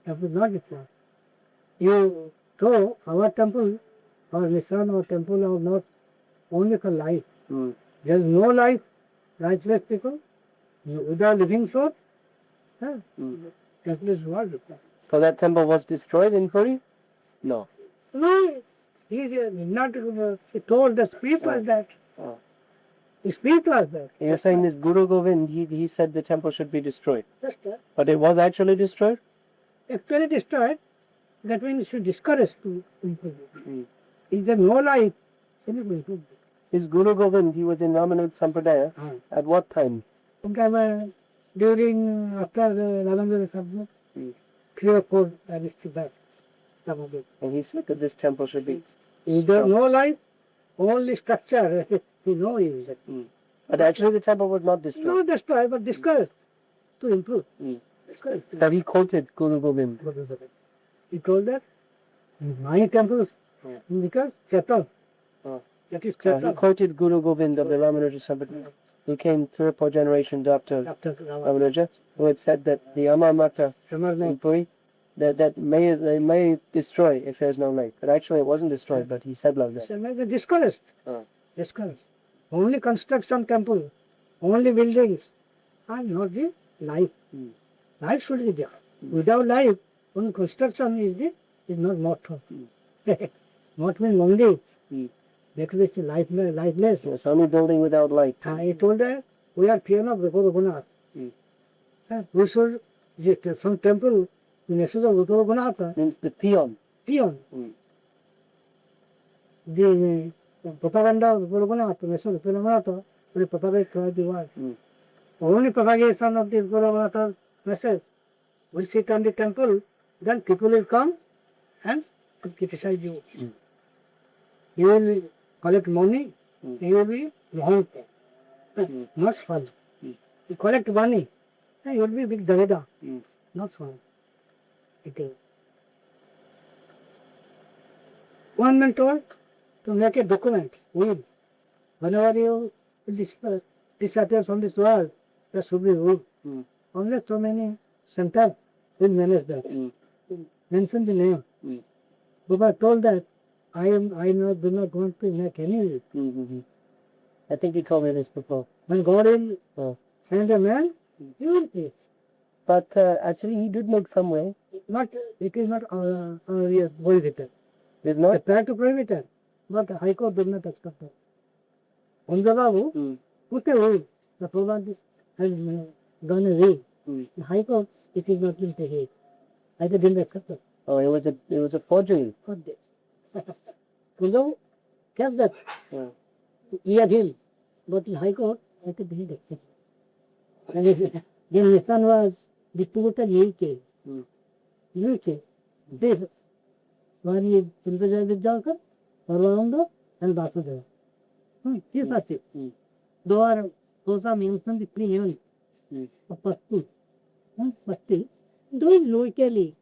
temple is not destroyed. You go, our temple, our Nissan, our temple are not only for life. There is no life, lifeless people, without living soul. Restless world.
So that temple was destroyed in Puri? No.
No, he is not he told the spirit was that. The spirit was that.
You're saying this Guru Govind, he said the temple should be destroyed.
Just that.
But it was actually destroyed?
Actually destroyed, that means you discourage to improve. Is there no life?
This Guru Govind, he was in Ramanuja Sampradaya. At what time?
Sometime during, after the Ramanuja Sampradaya, 3 or 4 years back.
And he said that this temple should be.
Is there no life? Only structure. You know is that.
But actually the temple was not destroyed.
No destroy, but discourage to improve.
That he quoted Guru Govind.
He told that Nine temples because chapter.
Oh.
That is
He
chapter.
quoted Guru Govind of the Ramanuja Sampradaya. He came 3 or 4 generations after
Chapter
Ramanuja, who had said that the Amar Mata in Puri, that may destroy if there's no lake. But actually it wasn't destroyed, but he said like that.
the discourage.
Oh.
Discourage. Only construction temple, only buildings, and not the life. Life should be there. Without life, only construction is not motto. Motto means only. That is lifeless.
It's only building without light.
I told her, we are fear of the Raghunath. We should, some temple, message of Raghunath,
Means the peon.
peon. The propaganda of Raghunath, message of Raghunath, will propagate throughout the world. Only propagation of this Raghunath message will sit on the temple, then people will come and criticize you. You will collect money, you will be wrong. Not fun. You collect money, then you will be big dagada. Not fun. It is. One man told to make a document. Whenever you disappear from the world, there should be rule. Only so many centers will manage that. Mention the name. Baba told that do not want to make any.
I think he told me this before.
When God will send a man, he will pay.
But actually he did make some way.
It is not prohibited.
It's
They
not.
try to prohibit it, but the High Court did not accept it. On the law, put a rule. The Prabhupada has done a rule. The High Court, it is not in the head. I didn't accept it.
Oh, it was a forgery.
What this? You know, catch that.
Yeah.
He had him, but the High Court, I could be it. And then the son was distributed UK. UK. They Wari Pilgajay Jalkar, Parvanda, and Basudeva. This was it. Those are mentioned the three Patti. Patti. Those locally.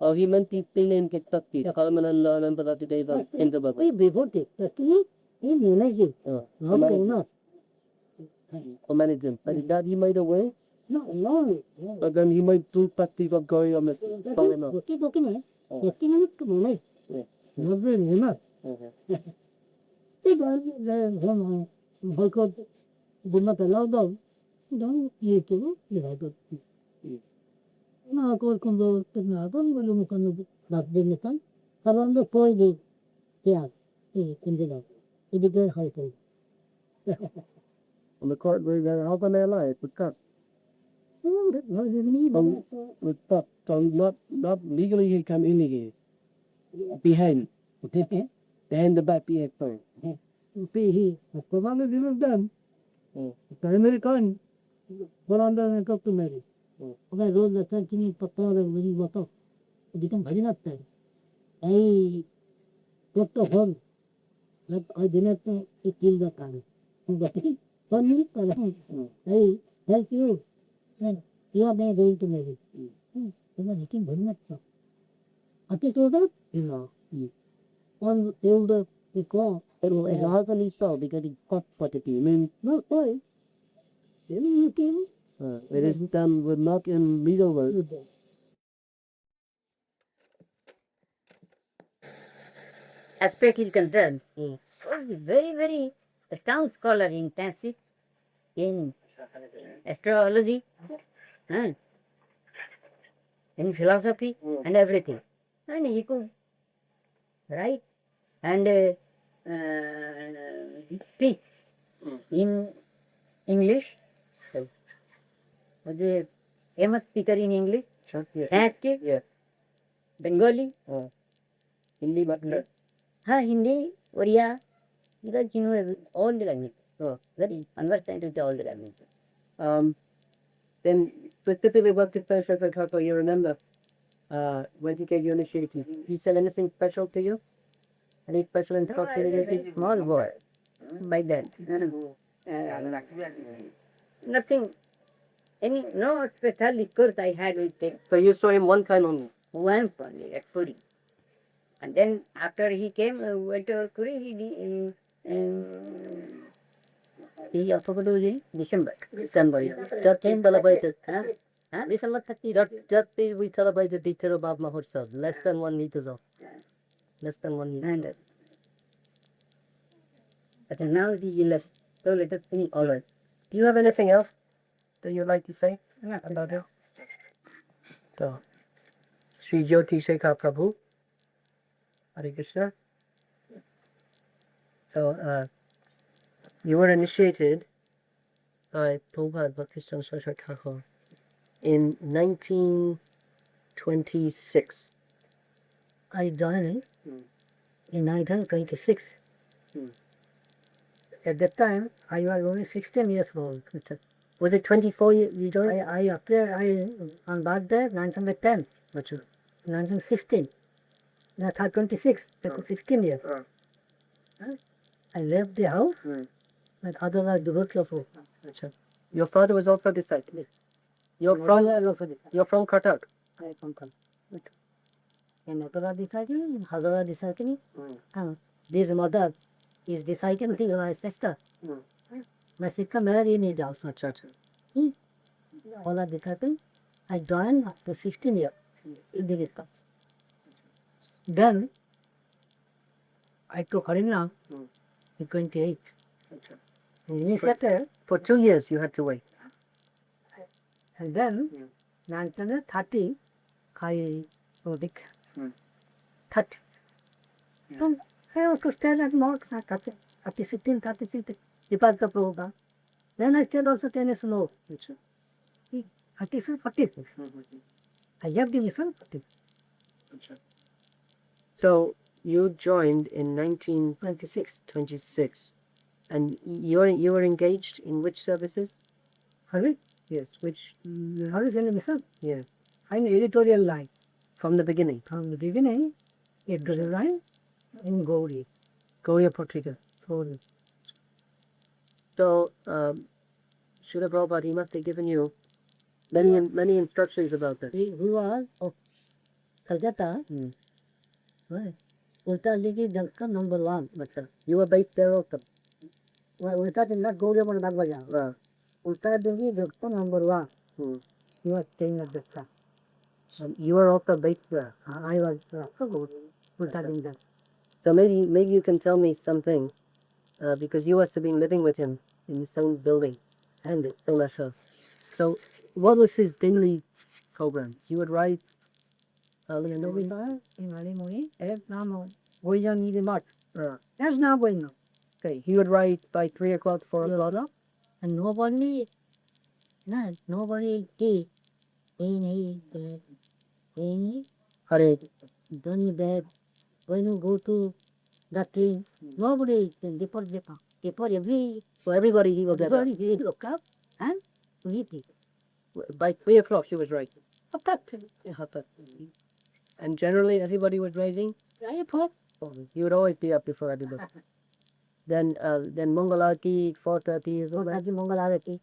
Oh, he meant people named Kentucky. Kalmanan and Padati Deva in the book.
We before it. Patti, in energy. Not enough.
Or manage them. But that he made a way.
No.
But then he made 2 Patti of going on the
Patti document. Patti minute money. Not very enough. The High Court would not allow them. Don't you to the High Court. Na ako kung tinagon wala mo kanu nagdinitan parang do poi di tiyak hindi na idigal High Court.
On the court, how can they lie? It would cut.
with top. So not legally he come illegally. Behind. Behind the back behind first.
Pihi. Pagkabalo din ng dam. Primary kan. Walang dam ng customary. Okay, road na tini patara wali bato. Ditang bali natin. Ay toto hon. Lat ay dinat na itil na kami. Ang bati. Pani kala. Ay, thank you. Then you are not going to marry. Then hiking bali natin. Ati told that? One told the clock.
It was hardly so because it got Patati. I mean,
No, boy. Then you came.
it is done with not in legal work.
Aspect is concerned, he was very strong scholar intensive in astrology, in philosophy and everything. And he could write and speak in English. Was a famous speaker in English, Sanskrit, Bengali,
Hindi but
Hindi, Oriya, because he knows all the language. So very understand with all the language.
then specifically what did Professor Kako you remember? When he gave you an activity? He said anything special to you? Any special activity?
Small boy.
By then.
Nothing, no special liquor I had with him.
So you saw him one time only.
One only at Puri. And then after he came, went to Kuri, he also go to December. That came celebrated. December 30. That day we celebrated the Tirobab Mahotsav. Less than 1 meter off. Less than 1 meter. And but now the less. So let it be all right.
Do you have anything else that you'd like to say about it? So, Sri Jyoti Shekhar Prabhu, Hare Krishna. So, you were initiated by Prabhupada Bhaktistan Saraswati Thakur in 1926.
I joined in 1926. At that time, I was only 16 years old.
Was it 24 you joined?
I appeared on birthday 1910, but 1916. Not 26, because 16 years. I left the house, but otherwise the work of
Your father was also disciple. You're from Cuttack.
I come from. And Natara decided, and Hazara decided, and this mother is deciding to my sister. My sister married in the also church. All of the I joined after 16 years in the Gita. Then I took Harina in 28. Initiated,
For 2 years you had to wait.
and then 1930, I Rodik. 30. Then I also stayed at Marks at 15, 36, depart the program. Then I stayed also tennis law. 35, 40. I left the mission.
So you joined in 1926. And you were engaged in which services?
Hurry? Yes, which hurry is in the mission? Yeah. I'm editorial line.
From the beginning?
From the beginning, editorial line in Gauri.
Goya Patrika.
Gauri.
So, Srila Prabhupada, he must have given you many instructions about this.
We were of Calcutta. Right. Ulta Ligi Jalka number 1. But
You were based there also.
Ulta did not go there for that way. Ulta Ligi Jalka number 1. You were staying at that time.
You were also based there.
I was Ulta did that.
So maybe you can tell me something, because you must have been living with him in his own building and his own ashram. So what was his daily program? He would write early in the morning.
In early morning, now we don't need much. That's not going on.
Okay, he would write by 3 o'clock, 4 o'clock.
And nobody did any
Hare.
done bad. When you go to that thing, nobody can deport every
So everybody he would
everybody did look up and read it.
by 3 o'clock she was writing. Hatat. And generally everybody was writing. He would always be up before everybody. Then Mangalarti 4:30 is
So
over.
that's the Mangalarati.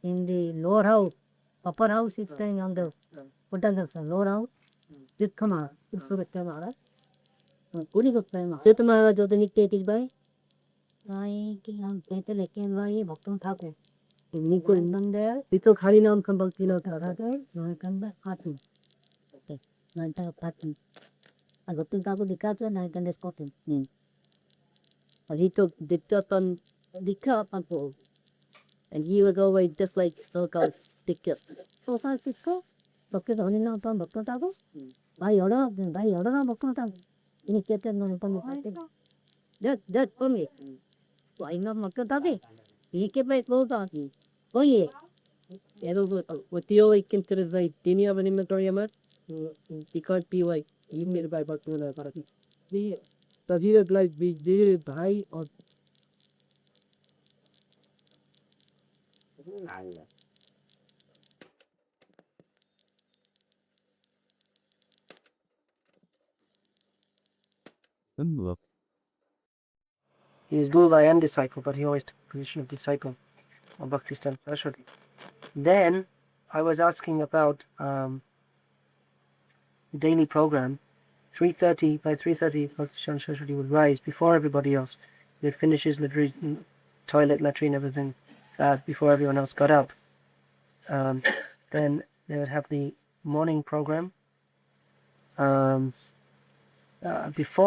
In the lower house, upper house is staying on the lower house. Did come out. It's so that Mara. Kuri got time. Did Mara Jodani take his by? I can't get a lecking by Bokton Taku. In Nico in there, we took Harinam Kambaltino Tarada, no come back happy. Okay, Nanta pattern. I got to Taku the Kata and I can escort him.
He took the stuff on the cup and pull. And he would go away just like local ticket.
So Francisco, Bokit Honina Tom Bokton Taku. By order, then by order Bokton Taku. Indicated no information. That for me. Why not Bokton Taku? He kept my clothes on. Oh, yeah.
What do you like consider like, do you have an inventory amount? It can't be like, you made it by about 200 parati. But he would like be there by or he is Guru and disciple, but he always took the position of disciple of Bhaktistan Saraswati. Then I was asking about daily program, 3:30, by 3:30, Shang Saraswati would rise before everybody else. He would finish his toilet, latrine, everything, before everyone else got up. Then they would have the morning program. Before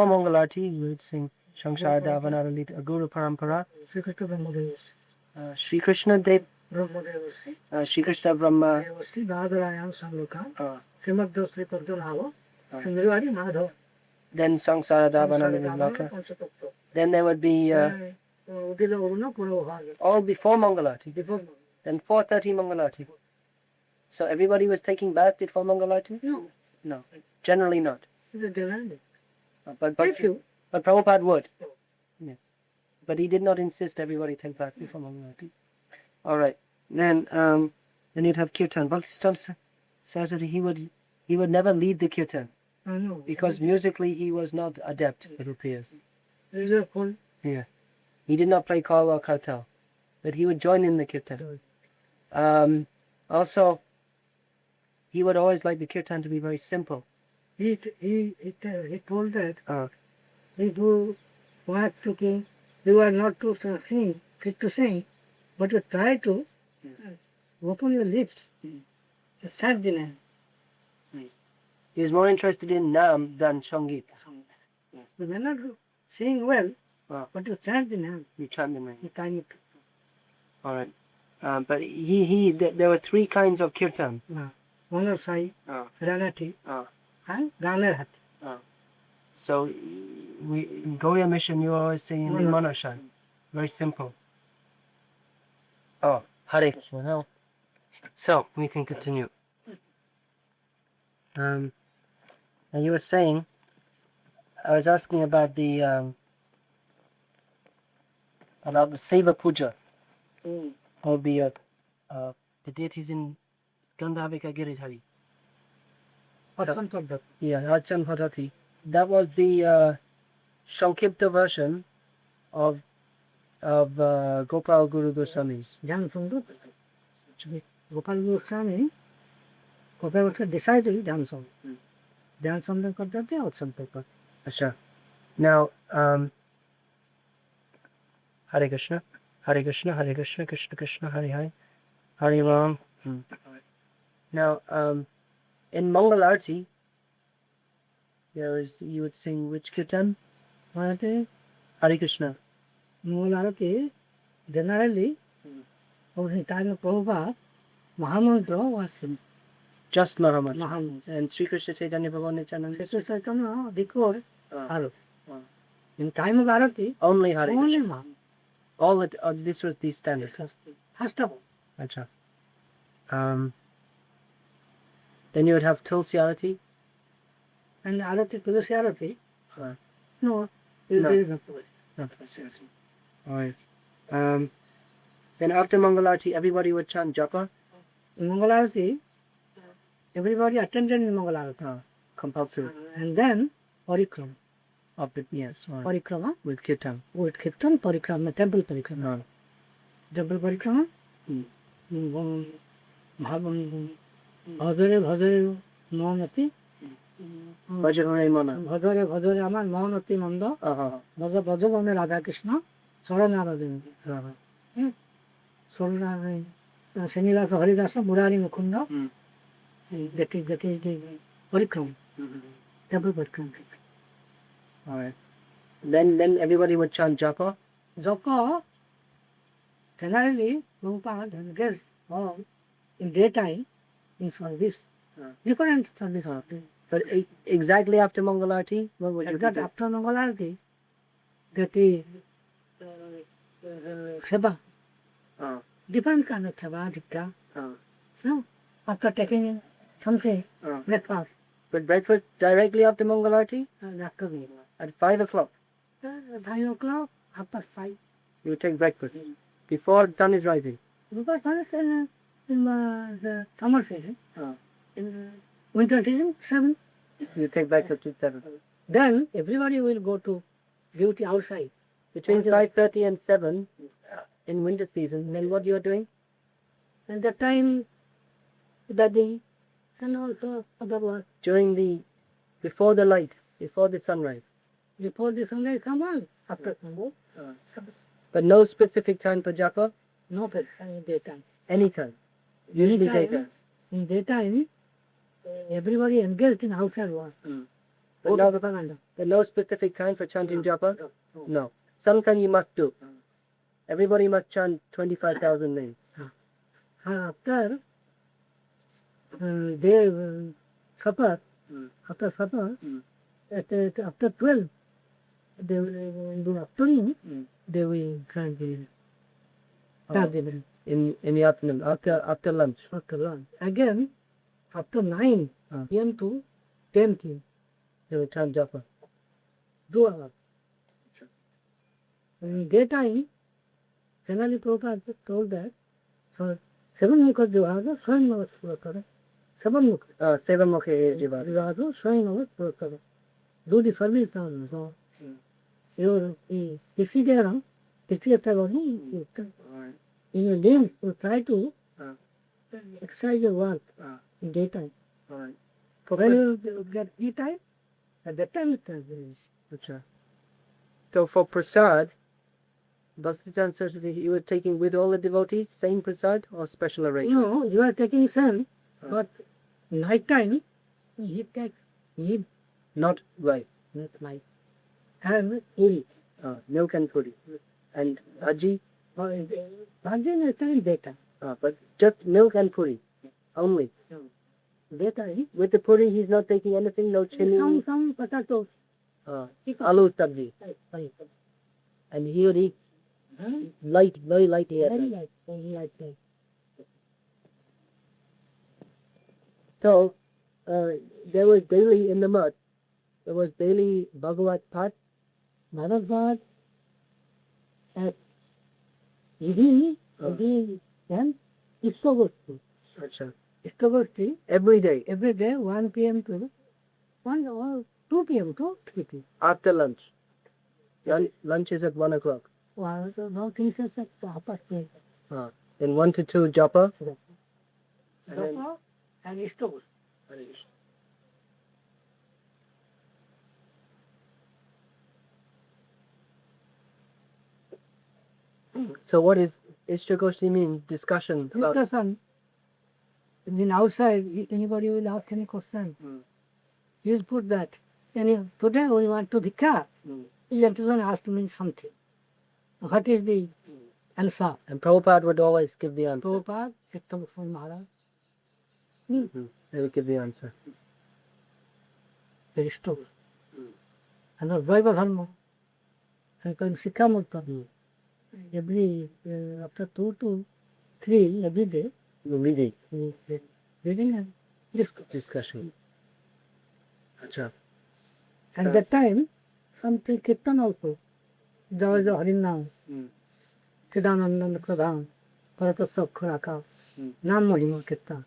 Mangalarti, we would sing Shankshara Davanaralit Guru Parampara. Sri Krishna Dev, Sri Krishna Brahma.
Radharayam Samloka, Kimaddo Sri Pardunavo, Sundarivari Madhav.
Then Sangsara Davanaralit Laka. Then there would be
Udila Uruna Puroha.
all before Mangalarti.
Before
Then 4:30 Mangalarti. So everybody was taking bath before Mangalarti?
no,
No, generally not.
it's a demanding.
But
Very few.
But Prabhupada would. Yeah. But he did not insist everybody take bath before Mangalarti. All right. Then you'd have kirtan. Bhaktistan says that he would never lead the kirtan
I know.
because musically he was not adept, it appears.
These are full.
Yeah. He did not play Kal or Kartal, but he would join in the kirtan. Also, he would always like the kirtan to be very simple.
He told that we do work to king. You are not to sing, fit to sing, but you try to open your lips. To chant the name.
He is more interested in Nam than Shangit.
You may not sing well,
But
you chant the name.
you chant the name.
You tiny.
All right. But there were three kinds of kirtan.
Mono Sai, Ranati, and Ganer Hati.
So, in Goya Mission, you always sing in Manashai. Very simple. Oh, Hare Krishna. Now, so we can continue. And you were saying, I was asking about the Seva Puja, or the deities in Gandhavika Giridhari. Yeah, Archan Bharati. That was the Shankipta version of Gopal Guru Goswami's.
Jan Sundu. Gopal Goswami, Gopal decided Jan Sundu. Jan Sundu करते थे और संत कर.
Asha. Now, Hare Krishna, Hare Krishna, Hare Krishna, Krishna Krishna, Hare Hare, Hare Ram. Now, in Mangal Arati, you would sing which kirtan?
Hare
Krishna.
Mularati, generally, of the time of Prabhupada, Mahamantra was
Just Mahamad.
Mahamantra.
And Sri Krishna Chaitanya Bhagavan Nityananda.
This was taken before
Ah.
Haru. In time of Arati,
Only Hare
only
Krishna.
Mahamantra.
All it, this was the standard.
First of all,
Acha. Then you would have Tulsi Arati.
and Arati, Tulsi Arati,
Ah.
no,
No.
it is
Alright. Then after Mangalarti, everybody would chant Japa.
in Mangalarati, everybody attended in Mangalarati.
Compulsory.
And then Parikrama.
Yes. Right.
Parikrama,
With Kirtan.
with Kirtan Parikrama, temple Parikrama. Temple Parikrama, Bhajare Bhajare Mohanati,
Bhajanare Mana.
Bhajare Bhajare Amar Mohanati Manda, Bhajagame Radha Krishna, Soranaradan. Soranaradan. Senila Haridasa, Murari Mukunda, that is the Parikrama, temple Parikrama.
Alright. Then everybody would chant Japa.
Japa, generally, Prabhupada and guests all in daytime in service. Different service.
But exactly after Mangalarti, what would you
At that
do?
after Mangalarti, that is Seva. Different kind of Seva, Dikta. No, after taking something, breakfast,
But breakfast directly after Mangalarti?
Rakkavi.
At 5 o'clock.
5 o'clock, after 5.
You would take breakfast. Before sun is rising.
Because in the summer season, in winter season, 7.
You take breakfast to 7.
Then everybody will go to duty outside.
Between 5:30 and 7 in winter season, then what you are doing?
And the time, that day, and all the other work.
Before the light. before the sunrise.
Before the sunrise come on, after sunrise,
But no specific time for japa?
no daytime.
Anytime. Usually
Daytime,
daytime.
in daytime, everybody engaged in outside work.
But no, but no specific time for chanting japa? No. Sometimes you must do. Everybody must chant 25,000 names.
After they supper, after supper, after 12, they will, in the afternoon, they will chant the Chant
In the afternoon, after lunch.
after lunch. Again, after 9 p.m. to 10 p.m.
They will chant japa.
2 hours. In daytime, generally Prabhupada told that 7 mukha divasa, 7 mukha pura kare. 7 mukha
Sevamukhi Divas.
divasa, 7 mukha pura kare. Do the service down. So, if you there, if you tell me, in your game, you try to exercise your work in daytime. When you get daytime, at that time it is.
So for prasad, Bhaktivedanta Saraswati, you were taking with all the devotees, same prasad or special arrangement?
No, you are taking sun, but night time, he take, he
Not right.
not night. And he,
Milk and puri. And aji,
again night time, daytime.
but just milk and puri only.
Daytime,
With the puri, he's not taking anything, no chili,
some potato.
aloo sabji. And he would eat light, very light here.
Very light, that.
So, there was daily in the mud, there was daily Bhagavad Path,
Bhagavad at Idi, then Ittagoti.
every day,
Every day, 1 p.m. to 1 or 2 p.m. to 3 p.m.
after lunch. Lunch is at 1 o'clock.
Well, no things is at half past 8.
Then 1 to 2 japa.
And Ittagoti.
So what is Ishtagoshti mean? Discussion about
Discussion. Then outside, anybody will ask any question. You put that. Today we want to the car. Electrician asked me something. What is the answer?
and Prabhupada would always give the answer.
Prabhupada, Ittagoti Maharaj,
They would give the answer.
Ittagoti. And the Bible Dharma. And can Sikha Mutta. Every, after 2 to 3, every day,
Reading.
we reading and discuss.
Discussion. Acha.
At that time, something Kirtan also. Jaya Jaya Harinam. Chidananda Pradhan. Parata Sakharaka. Nam Mahima Kirtan.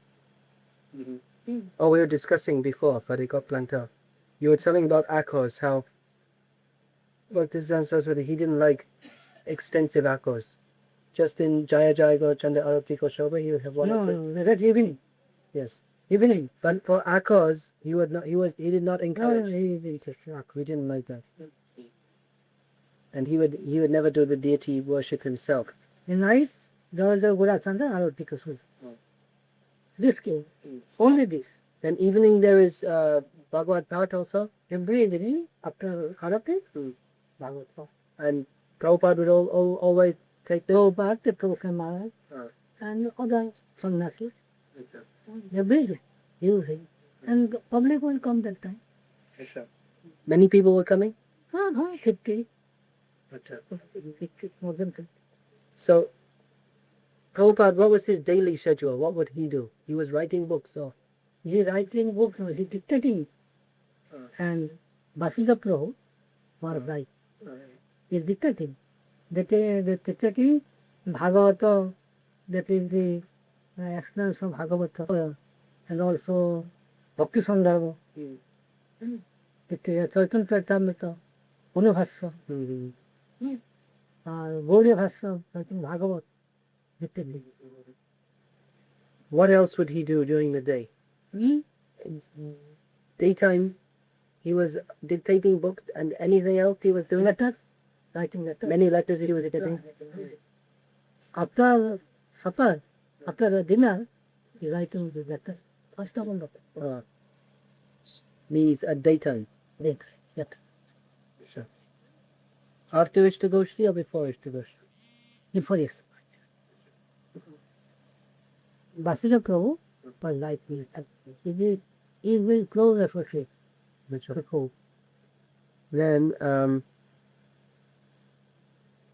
Oh, we were discussing before, Farika Planta. You were telling about Akos, how Bhaktivedanta Saraswati, he didn't like extensive Akos. Just in Jaya Jaya Go Chanda Arati Ko Shobha, he would have one or two.
No, that's evening.
Yes.
Evening.
But for Akos, he would not. He did not
No,
encourage.
he is in
We didn't like that. And he would never do the deity worship himself.
In nice, Jaya Jaya Gura Chanda Arati Kasul. This came. Only this.
Then evening there is Bhagavad Path also,
Every evening, after Arati, Bhagavad Path.
and Prabhupada would always take the
Prabhupada, Tiruka Maharaj, and other Sannaki. Every day, you and the public will come that time.
Many people were coming.
50. 50, more than 50.
So Prabhupada, what was his daily schedule? What would he do? He was writing books, so
He writing book, he dictating. And Basida Prabhu, or right, is dictating. That is the dictating Bhagavata, that is the explanation of Bhagavata, and also Bhakti Sandarbha. It is Chaitanya Charitamrita, Unibhasya, Gauriya Bhasya, I think Bhagavat, dictating.
what else would he do during the day? Daytime, he He was dictating books and anything else he was doing.
Letter, writing letter.
Many letters he was dictating.
After supper, after dinner, he writing the letter. First of all,
Means at daytime.
letter.
After Ishtagoshi or before Ishtagoshi?
Before this. Basila Prabhu was like me. He will close effortlessly.
Then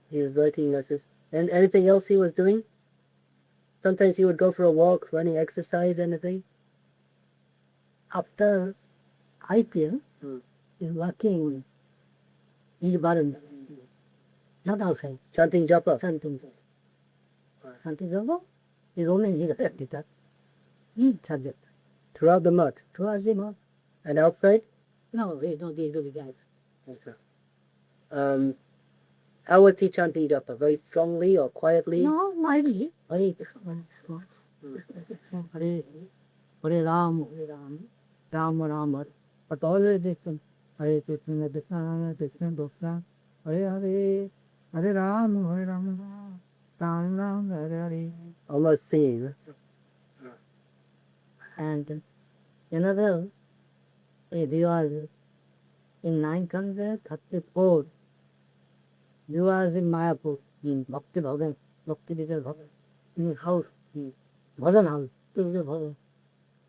he was writing letters. And anything else he was doing? Sometimes he would go for a walk, running exercise, anything.
After IPL, is working in the garden. Not outside.
Chanting japa.
Something. Something over. Is only he affected that. He subject.
Throughout the month.
Towards him,
And outside?
no, he don't do the guy.
How was he chanting japa? Very strongly or quietly?
No, maybe. Hare Ram, Ram Ram. But always they can Hare Krishna, Krishna, Hare Ram, Ram Ram, Hare.
Almost singing.
And another, they was in 934. They was in Mayapur, in Bhakti Bhavan, Bhakti Bhavan, in house, Bhajan house, to the Bhajan.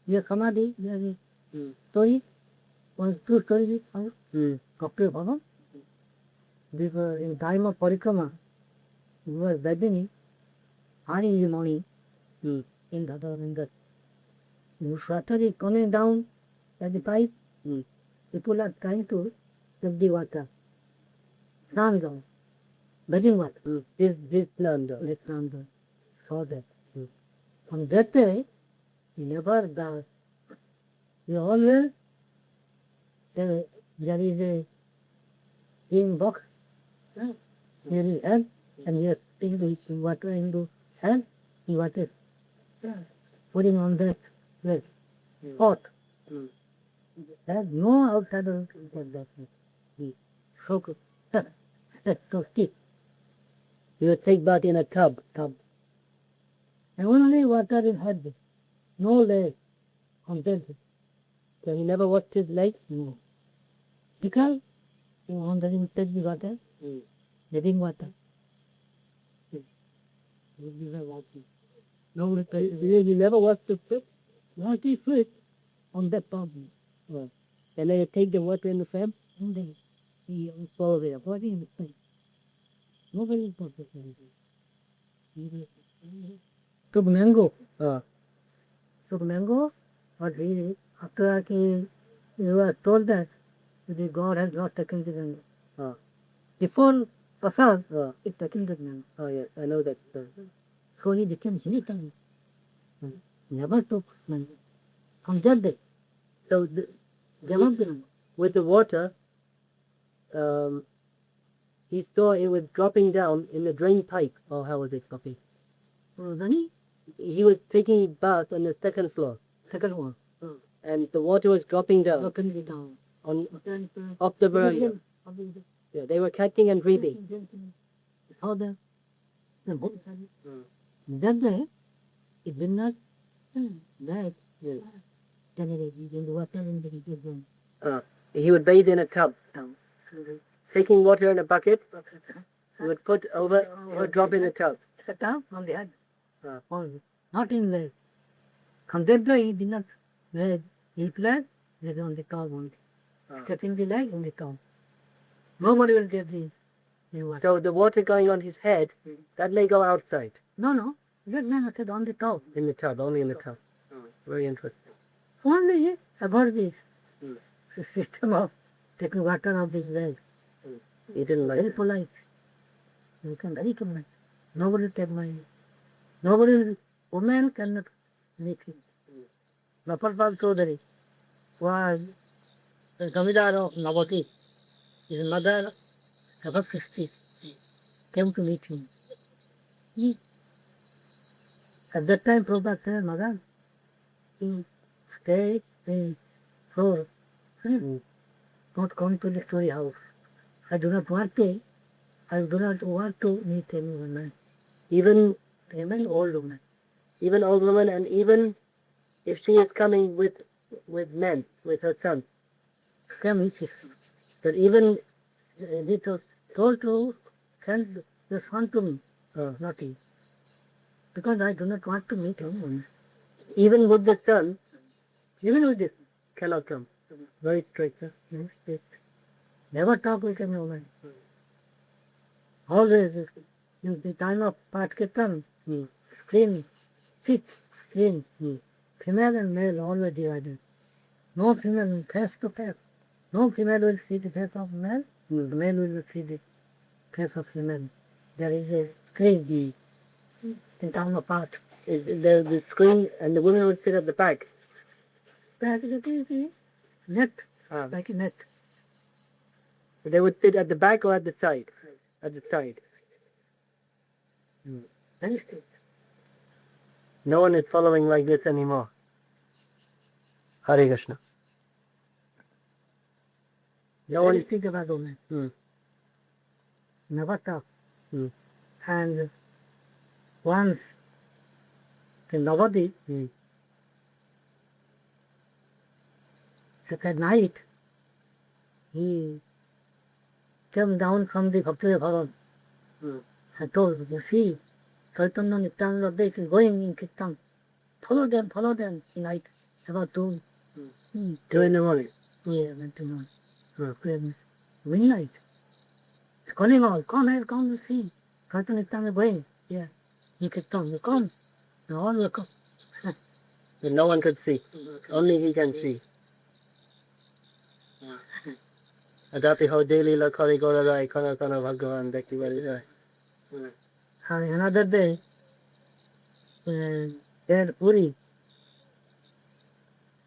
ये कमादी ये तो ही to करी कपड़े भगवान this in time of parikrama was beginning early in the morning in the water is coming down at the pipe people are trying to take the water down bedding water this land for that on that day never the you always there is a in box there is egg and you take the water into egg you water putting on the pot there's no outside of that soak to keep
You would take bath in a tub.
and only water is head no leg on that.
So he never washed his leg?
No. Because one doesn't take the water, living water. No, he never was to put water foot on that problem.
And then you take the water in the fan?
And then he follow their body in the thing. Nobody put it in. Took mango. So mangoes, but he, after he was told that the God has lost the kingdom. Before Pasal, it the kingdom.
Oh, yeah, I know that.
Koli became anything. Never took man. On that day,
So with the water, he saw it was dropping down in the drain pipe. Oh, how was it dropping?
Then
He was taking a bath on the second floor,
second one,
and the water was dropping down
broken it down.
on up the veranda. Yeah, they were catching and breathing.
How the that day, it did not that. Then it is in the water and it is
He would bathe in a tub, taking water in a bucket. He would put over or drop in a tub.
down on the head. Not in leg. Contemporary, he did not leg. He played, they on the cow one. Getting the leg on the cow. Nobody will get the water.
So the water going on his head, that may go outside
No. That man was on the cow.
in the tub, only in the tub. Very interesting.
Only about the system of taking water off this leg.
He didn't like
Very
it.
polite. You can very command. Nobody take my. Nobody, woman cannot make it. Napalpal Chaudhary was the Zamidar of Navati. His mother, about 60, came to meet him. At that time, Prabhupada said, Mother, he stayed in her. not come to the story house. I do not want to. I do not want to meet any woman,
Even
old woman.
even old woman, and even if she is coming with men, with her son,
Come meet this.
that even
They told to send the son to me, not he. Because I do not want to meet any woman.
even with the son
Even with this,
cannot come.
very straight. They never talk with any woman. Always, in the time of Patkirtan, then sit, then female and male always divided. No female face to face. No female will see the face of male, the male will see the face of female. There is a crazy in time apart.
The screen, and the women would sit at the back.
That is the net,
Ah.
like a net.
They would sit at the back or at the side? At the side.
Very straight.
No one is following like this anymore. Hare Krishna.
No one think about women. Never talk.
Hmm.
And once the Navadi, at night, he came down from the Bhakti Bhavan and told, you see, Chaitanya Nityananda they is going in Kirtan. Follow them tonight, about 2
in the morning.
Yeah, went to know. Midnight. It's calling all, come here, come and see. Chaitanya Nityananda going. Yeah, in Kirtan, you come. They all will come.
That no one could see. Only he can see. Adapi ho daily la kali gola rai kanatana bhagavan dekti vari rai.
And another day, there Puri,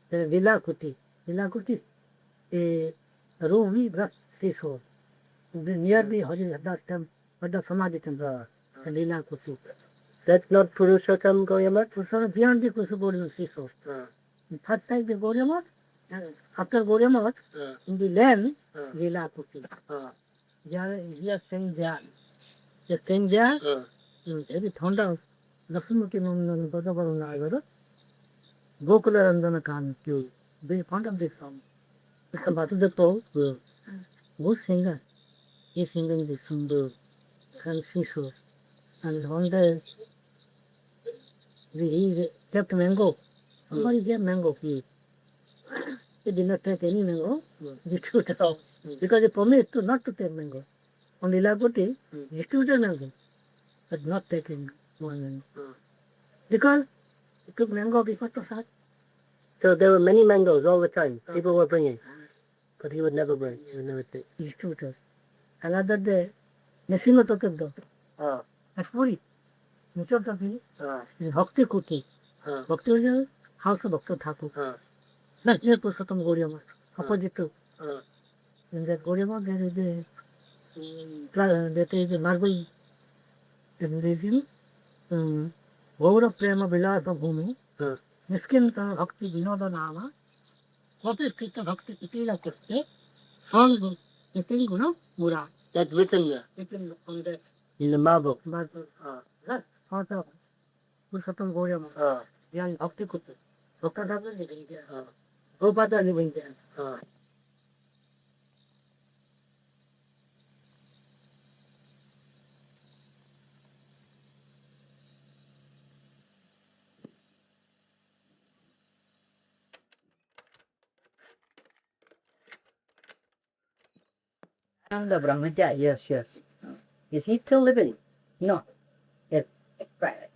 the Vilakuti, a room we brought this hole. Near the Haridhata temple, or the Samadhi temple, the Vilakuti.
That's not Purushottam Goyamat?
So beyond the Kusubori people. Third time the Goriamat, after Goriamat, in the land, Vilakuti. Here Senja. The Senja, every thunder, Lakumuki Nundan Badabaruna, Gokula and the Khan, they found of this song. But the Batu the Pole, good singer. His singing is a chimbo, can see so. And one day, he kept mango. Somebody gave mango he. He did not take any mango. He threw it out. Because he promised to not to take mango. On Lilakoti, he took the mango, but not taking more mango. Because he took mango before the fact.
So there were many mangoes all the time. People were bringing. But he would never bring. He would never take.
He took it. Another day, Nesino took it though. At 40. Mucho tapi, Bhakti Kuti. Bhakti was house of Bhakti Thakur. Not near Pusatam Goriama. Opposite to. In that Goriama, there is the marble religion. Gaura Prema Vilasa Bhumi. Miskin Bhakti Vinoda Nama. What is Krishna Bhakti Kitila Kette? All the thing, Mura.
That's written there.
Written on the
In the marble.
marble. That part of Pusatam Goriama. Yan Bhakti Kuti. Bhakti Thakur living there. Gopada living there.
And the Brahmadya, yes. Is he still living? No. Yes. Right.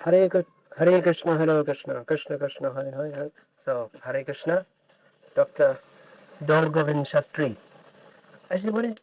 Hare Krishna, Krishna Krishna, Hare Hare. So Hare Krishna, Dr. Dol Govind Shastri. I said, what is